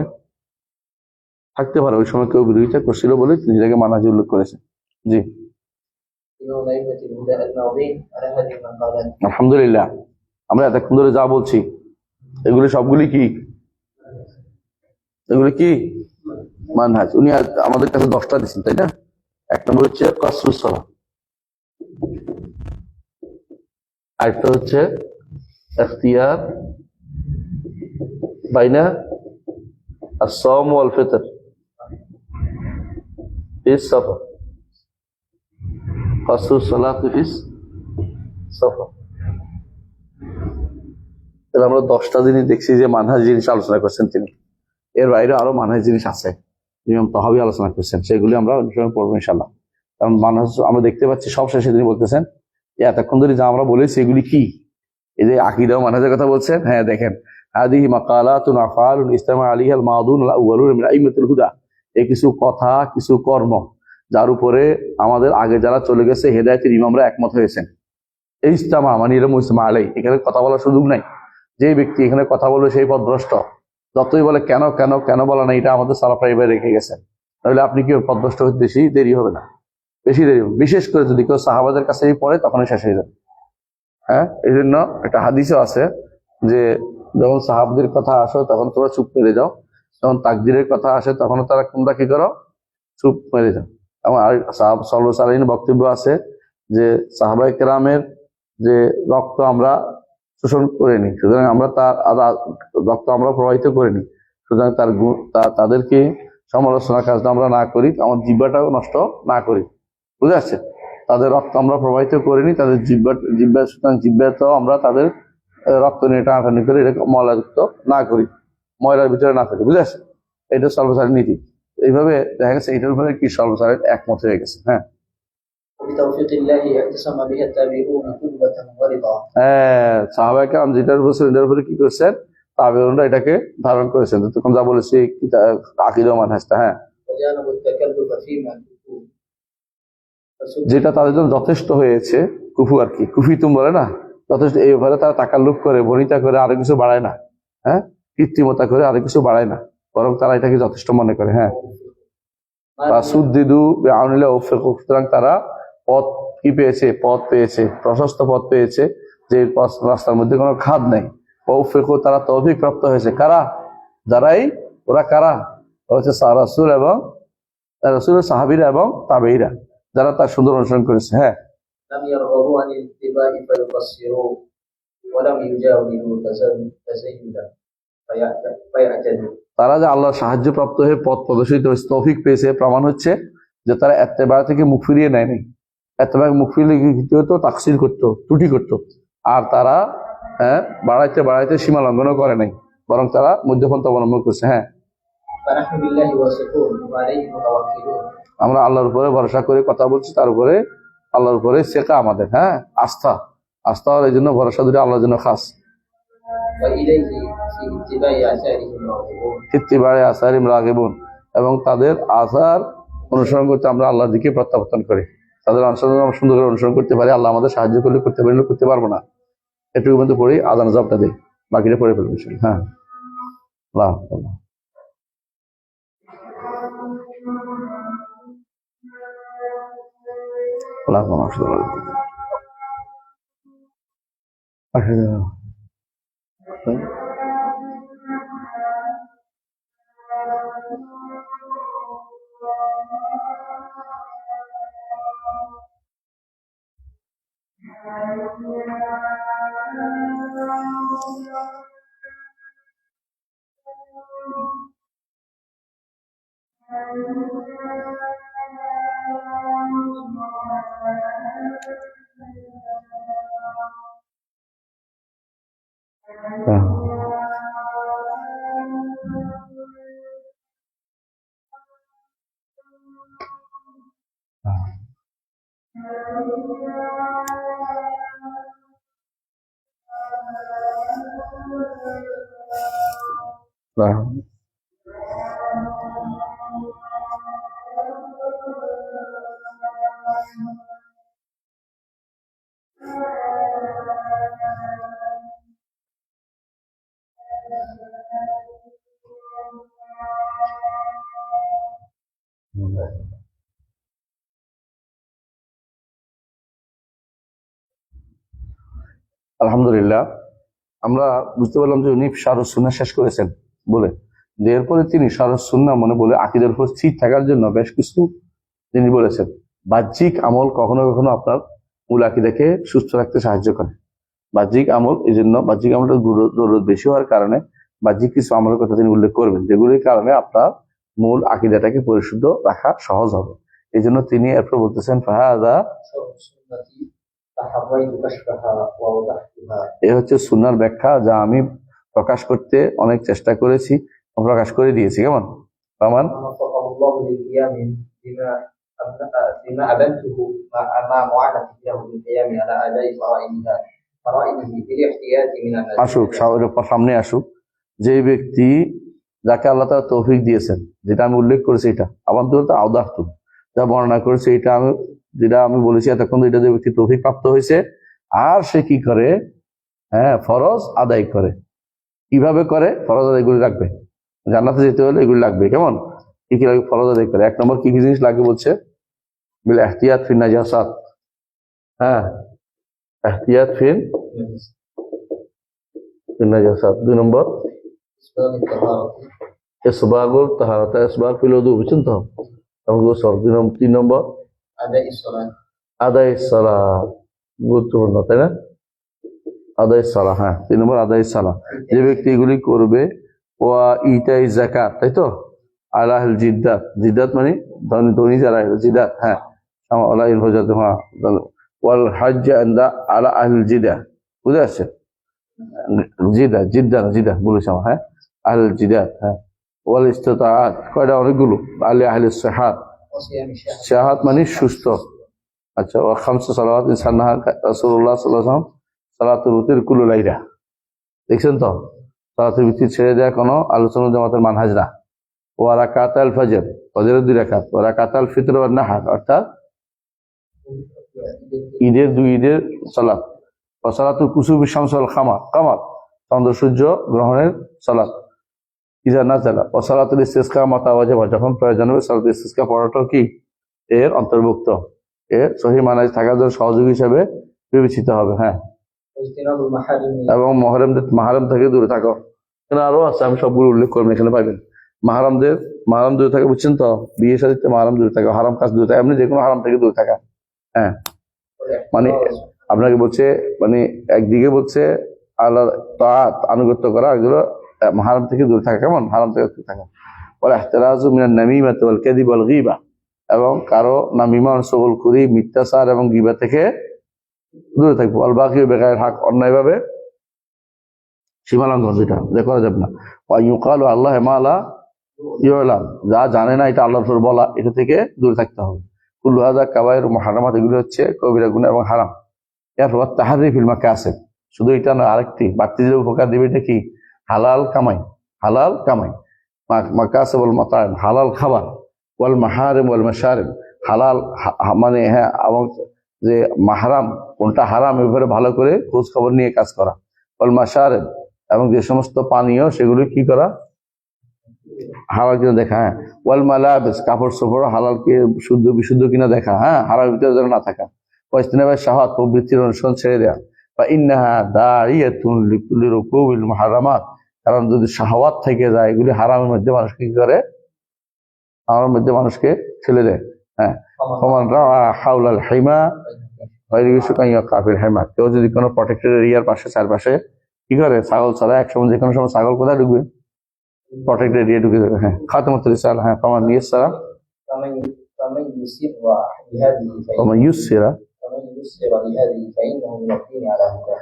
থাকতে পারে, ওই সময় কেউ বিরোধিতা করছিল বলে তিনি এটাকে মানহাজি উল্লেখ করেছেন। জি, আলহামদুলিল্লাহ। আমরা এতক্ষণ ধরে যা বলছি এগুলি সবগুলি কি মানহাজ। উনি আমাদের কাছে 10টা দিচ্ছেন, তাই না? 1 নম্বর হচ্ছে কসরুস সালাত, আরেকটা হচ্ছে ইখতিয়ার বাইনা আস-সাওম ওয়াল ফিতর ফিস সাফর, কসরুস সালাত ফিস সাফর। তাহলে আমরা 10টা জিনিস দেখছি যে মানহাজ জিনিস আলোচনা করছেন তিনি। এর বাইরে আরো মানহাজ জিনিস আছে, ইমাম তাহাবী আলোচনা করছেন, সেগুলি আমরা অন্য সময় পড়বো ইনশাআল্লাহ। কারণ মানহাজ আমরা দেখতে পাচ্ছি সব শেষে তিনি বলতেছেন এতক্ষণ ধরে যা আমরা বলেছি এগুলি কি, এই যে আকীদা ও মানহাজের কথা বলছেন। হ্যাঁ দেখেন, হাদিহি মাকালাতুন আফআলুন ইসতামা আলাইহা আল মাদুন আল আউয়ালুন মিন আইম্মাতুল হুদা, এই কিছু কথা কিছু কর্ম যার উপরে আমাদের আগে যারা চলে গেছে হেদায়েতের ইমামরা একমত হয়েছেন। এই ইসতামা মানে এরকম ইসতামা আলাই, এখানে কথা বলার সুযোগ নাই। যে ব্যক্তি এখানে কথা বলবে সেই পথভ্রষ্ট। যতই বলে কেন কেন কেন বলা না, এটা আমাদের সালাফরা এবার রেখে গেছেন। তাহলে আপনি কি পথভ্রষ্ট হতে বেশি দেরি হবে না, বেশি দেরি হবে। বিশেষ করে যদি কেউ সাহাবাদের কাছে পড়ে তখনই শেষ হয়ে যাবে। হ্যাঁ, এই জন্য একটা হাদিসও আছে যে যখন সাহাবদের কথা আসো তখন তোমরা চুপ মেরে যাও, যখন তাকদীরের কথা আসে তখন তোমরা কি করো, চুপ মেরে যাও। এবং আর সাহাব সাল্লাল্লাহু আলাইহি ওয়াসাল্লামের বক্তব্য আছে যে সাহাবায়ে কেরামের যে রক্ত আমরা শোষণ করিনি, সুতরাং আমরা তার রক্ত আমরা প্রবাহিত করিনি, সুতরাং তাদেরকে সমালোচনা কাজ আমরা না করি, আমার জিহ্বাটাও নষ্ট না করি। বুঝে আসছে? তাদের রক্ত আমরা প্রবাহিত করিনি, তাদের জিহ্বা সুতরাং জিহ্বাতেও আমরা তাদের রক্ত নিয়ে টানাটানি করে এটাকে ময়লাযুক্ত না করি, ময়লার ভিতরে না ফেলি। বুঝে আসছে? এটা সর্বসারের নীতি। এইভাবে দেখা গেছে এটার উপরে কি সর্বসারের একমত হয়ে গেছে। হ্যাঁ, সাহাবায়ে কেরাম যেটার উপরে কি করছেন, তাবেঈনরা এটাকে ধারণ করেছেন। তখন যা বলেছি আকীদা ও মানহাজটা। হ্যাঁ, যেটা তাদের জন্য যথেষ্ট হয়েছে, কুফু আর কি, কুফিতুম বলে না, যথেষ্ট। এই ব্যাপারে তারা তাকাল্লুফ করে, বনিতা করে, আরো কিছু বাড়ায় না। হ্যাঁ, কৃত্রিমতা করে আরো কিছু বাড়ায় না, বরং তারা এটাকে যথেষ্ট মনে করে। হ্যাঁ, সুতরাং তারা পথ কি পেয়েছে, প্রশস্ত পথ পেয়েছে, যে রাস্তার মধ্যে কোনো খাদ নেই। তারা তৌফিক প্রাপ্ত হয়েছে। কারা? ওরা কারা? হচ্ছে রাসূল এবং রাসূলের সাহাবীরা এবং তাবেঈরা, যারা তার সুন্দর অনুসরণ করেছে। হ্যাঁ, তারা যে আল্লাহর সাহায্য প্রাপ্ত হয়ে পথ প্রদর্শিত হয়েছে, তৌফিক পেয়েছে, প্রমাণ হচ্ছে যে তারা এত্তেবা থেকে মুখ ফিরিয়ে নেয়নি। এত্তেবা মুখ ফিরিয়ে কি হতো? তাকসির করতো, ত্রুটি করতো। আর তারা বাড়াইতে বাড়াইতে সীমা লঙ্ঘনও করে নাই, বরং তারা মধ্যপন্থা অবলম্বন করছে। হ্যাঁ, فنحن بالله واثقون وعليه متوكلون. আমরা আল্লাহর উপরে ভরসা করে কথা বলছি, তার উপরে আল্লাহর উপরে শেখা আমাদের। হ্যাঁ, আস্থা আস্থা এই জন্য ভরসা ধরে আল্লাহর জন্য খাস। وإليه في اتباع آثارهم راغبون. ইত্তিবায়ে আসারিম রাগিবুন, এবং তাদের আসার অনুসরণ করতে আমরা আল্লাহর দিকে প্রত্যাবর্তন করি। তাদের অনুসরণ আমরা সুন্দর করে অনুসরণ করতে পারি। আল্লাহ আমাদের সাহায্য করলে করতে পারি, করতে পারবো না। এটুকু কিন্তু পড়ি, আজান জবটা দিই, বাকিটা পড়ে ফেলবো। হ্যাঁ, আল্লাহ আল্লাহ। আলহামদুলিল্লাহ, আমরা বুঝতে পারলাম যে উনি শারুস সুন্নাহ শেষ করেছেন বলে, এরপরে তিনি শারুস সুন্নাহ মনে বলে আকীদার উপর স্থির থাকার জন্য বেশ কিছু তিনি বলেছেন। বাহ্যিক আমল কখনো কখনো আপনার মূল আকীদাকে সুস্থ রাখতে সাহায্য করে। বাহ্যিক আমল, এই জন্য বাহ্যিক আমলটা জরুরত বেশি হওয়ার কারণে বাহ্যিক কিছু আমলের কথা তিনি উল্লেখ করবেন, যেগুলির কারণে আপনার মূল আকীদাটাকে পরিশুদ্ধ রাখা সহজ হবে। এই জন্য তিনি এরপর বলতেছেন ফাহাদা, এ হচ্ছে সুন্নাহর ব্যাখ্যা, যা আমি প্রকাশ করতে অনেক চেষ্টা করেছি, প্রকাশ করে দিয়েছি। কেমন প্রমাণ? আসুক, সামনে আসুক। যে ব্যক্তি যাকে আল্লাহ তাআলা তৌফিক দিয়েছেন, যেটা আমি উল্লেখ করেছি, এটা আমার তো আওদাহতু যা বর্ণনা করেছে, এটা আমি যেটা আমি বলেছি এতক্ষণ, এটা যে ব্যক্তি তৌফিক প্রাপ্ত হয়েছে, আর সে কি করে? ফরজ আদায় করে। কিভাবে করে? ফরজ আদায় এগুলি রাখবে। জান্নাতে যেতে হলে এগুলি লাগবে। কেমন? কি কি লাগবে? ফরজ আদায় করে। 1 নম্বর কি কি জিনিস লাগবে বলছে? বিল ইহতিয়াত ফিন নাজাসাত। ইহতিয়াত ফিন নাজাসাত। 2 নম্বর ইসবাগুল তাহারাত, ইসবাগ ফিল ওযু, বুঝছেন তো? এবং গোসল। 3 নম্বর আদায় সালাত, গুরুত্বপূর্ণ, তাই না? আদায় সালাহ। 3 নম্বর আদায় সালাহ। যে ব্যক্তি এগুলি করবে, ওয়া ইতাই যাকাত, তাই তো? আলাহিল জিদ্দাত, জিদ্দাত মানে ধনী যারা, জিদাত। আলাহিল হুজাত, ওয়াল হজ্জ আনদা আলা আহলিল জিদা, বুঝে আসছে? জিদা বলেছি আমার। আহলিল জিদাত। ওয়াল ইস্তিতাআত, কয়টা? অনেকগুলো। আলি আহলিস সিহাত, সিহাত মানে সুস্থ। আচ্ছা, ওয়া খামসু সালাওয়াত সান্নাহা রাসূলুল্লাহ সাল্লাল্লাহু আলাইহি ওয়াসাল্লাম সালাতুল উতির কুল্লু লাইলা। দেখছেন তো? সালাতুল উতির ছেড়ে দেওয়া কোনো আলোচনা জামাতের মানহাজ না। ওয়া রাকাতাল ফজর, ফজরের 2 রাকাত। ওয়া রাকাতাল ফিতর ওয়ান নাহার, অর্থাৎ ঈদের 2 ঈদের সালাত। ওয়া সালাতুল কুসুফি শামস ওয়াল কামার, চন্দ্র সূর্য গ্রহণের সালাত। ইজা নাযালা। ওয়া সালাতুল ইসতিসকা মাতা ওয়াজিবা, যখন প্রয়োজন হবে সালাতুল ইসতিসকা পড়াটাও কি এর অন্তর্ভুক্ত? এর সহিহ মানহাজ থাকার জন্য সহযোগী হিসেবে বিবেচিত হবে। এবং মাহরাম থেকে দূরে থাকো। এখানে আরো আছে, আমি সবগুলো উল্লেখ করবো, এখানে পাইবেন। মাহরাম দূরে থাকে, বুঝছেন তো? বিয়ে সাথে মাহরাম দূরে থাকা, হারাম কাজ দূরে থাকা, এমনি যে কোনো হারাম থেকে দূরে থাকা। মানে আপনাকে বলছে, মানে একদিকে বলছে আল্লাহ তাআত আনুগত্য করা, এগুলো হারাম থেকে দূরে থাকা। কেমন? হারাম থেকে দূরে থাকা। ওয়াল ইহতিরাজু মিনান নামিমাতি ওয়াল কাযিব ওয়াল গীবা, এবং কারো নামিমা চগলখুরি, মিথ্যাচার এবং গীবা থেকে দূরে থাকবো। আল বাকি বেগায়ের হক, অন্যায়ভাবে সীমালঙ্ঘন, যেটা করা যাবে না। ওয়া ইউকালু আল্লাহ মা লা ইউলাম, যা জানে না এটা আল্লাহর উপর বলা, এটা থেকে দূরে থাকতে হবে। কুল্লু হাযা কাবায়ের মুহাররামাত, এগুলো হচ্ছে কবিরা গুনাহ এবং হারাম। এরপর তাহরী ফিল মাকাসিব, শুধু এটা না, আরেকটি বাড়তি যে উপকার দিবে এটা কি? হালাল কামাই, হালাল কামাই। মাকাসিব ওয়াল মাতাইম, হালাল খাবার। ওয়াল মাহারিম ওয়াল মাশারিব, হালাল মানে হ্যাঁ, এবং যে মাহরাম কোনটা হারাম এ ব্যাপারে ভালো করে খোঁজ খবর নিয়ে কাজ করা। ওয়াল মাশারিব, এবং যে সমস্ত পানীয় সেগুলো কি করা? হালাল কিনা দেখা। হ্যাঁ, ওয়াল মালাবিস, কাপড় চোপড় হালাল কি শুদ্ধ বিশুদ্ধ কিনা দেখা। হ্যাঁ, হারামের ভিতরে যেন না থাকা। ওয়াইসতিনাবাস শাহাওয়াত, প্রবৃত্তির অনুসরণ ছেড়ে দেওয়া। বা ইন্নাহা দাইয়াতুন লিকুল্লি রুকুবিল মুহাররামাত, কারণ যদি শাহাওয়াত থেকে যায় এগুলি হারামের মধ্যে মানুষকে কি করে? হারামের মধ্যে মানুষকে ঠেলে দেয়। হ্যাঁ, ওমান রাআ হাওলাল হিমা গায়রি ইউসুকান ইয়াকাফিল হিমা, কেউ যদি কোনো প্রটেক্টেড এরিয়ার পাশে চারপাশে কি করে? ছাগল ছাড়া, একসময় যে কোনো সময় ছাগল কোথায় ঢুকবে? প্রটেক্টেড এরিয়া ঢুকে যাবে। হ্যাঁ, খাতামুল রিসালা। হ্যাঁ, ফামান ইয়াসসারা فمن فمن يسر بهذه ওমা ইউসসিরা فمن يسر بهذه فإنه من الدين على هدى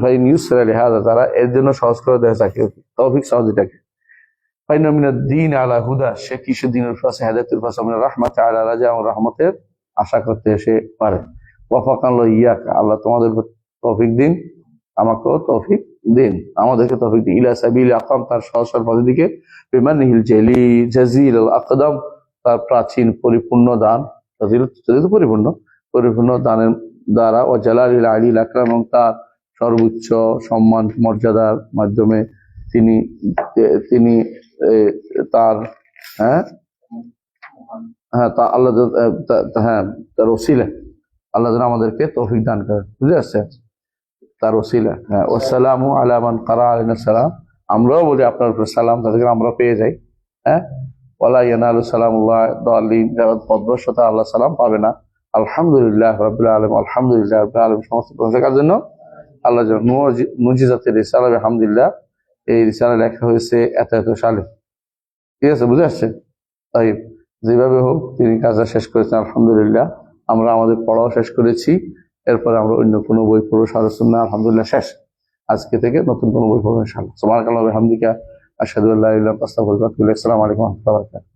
ফাইন ইউসসিরা লিহাযা, তারা এর জন্য সহজ করে দেয় চাকরি, তৌফিক সহজটাকে। ফাইন মিনাদ দ্বীন আলা হুদা, সে কিসের দিনের উপর আছে? হেদায়েতের উপর আছে। মিনার রাহমাতি আলা রাজা, এবং রহমতের আশা করতে সে পারে। ওয়াফাকাল্লাহু ইয়াকা, আল্লাহ তোমাদের তৌফিক দিন, আমাকেও তৌফিক দিন, আমাদেরকে তৌফিক দিন। ইলা সাবিল আকাম, তার সহজ পথের দিকে। বিমানিহিল জালি জাজিল আল আকদাম, তার প্রাচীন পরিপূর্ণ দান, জাজিল পরিপূর্ণ দানের দ্বারা। ও জালালিল আলিল আকরাম, এবং তার সর্বোচ্চ সম্মান মর্যাদার মাধ্যমে তিনি তিনি তার তা আল্লাহ, হ্যাঁ, তার ওসিলা আল্লাহ যেন আমাদেরকে তৌফিক দান করেন। বুঝে আসছে? তার ওসিলা। হ্যাঁ, ওয়াসসালামু আলা মান কারা আলাইনা সালাম, আমরাও বলি আপনার উপর সালাম, তাদেরকে আমরা পেয়ে যাই। হ্যাঁ, ওয়ালা ইয়ানালু সালামুল্লাহ দাল্লিন, যারা পথভ্রষ্টতা আল্লাহ সালাম পাবে না। আলহামদুলিল্লাহ রাব্বিল আলামিন, আলহামদুলিল্লাহ রাব্বিল আলামিন, সমস্ত প্রশংসার জন্য আল্লাহ। মুজিজাতের রিসালা আলহামদুলিল্লাহ, এই রিসালা লেখা হয়েছে এত সালে। ঠিক আছে? বুঝে আসছে? তাই যেভাবে হোক তিনি কাজটা শেষ করেছেন আলহামদুলিল্লাহ। আমরা আমাদের পড়াও শেষ করেছি, এরপরে আমরা অন্য কোনো বই পড়বো। সারসুন্নাহ আলহামদুলিল্লাহ শেষ, আজকে থেকে নতুন কোনো বই পড়বো ইনশাআল্লাহ। সুবহানাকাল্লাহি ওয়া বিহামদিকা, আশহাদু আল্লা ইলাহা ইল্লা আনতা, আস্তাগফিরুকা ওয়া আতুবু ইলাইক। আসসালামু আলাইকুম ওয়া রাহমাতুল্লাহি ওয়া বারাকাতুহু।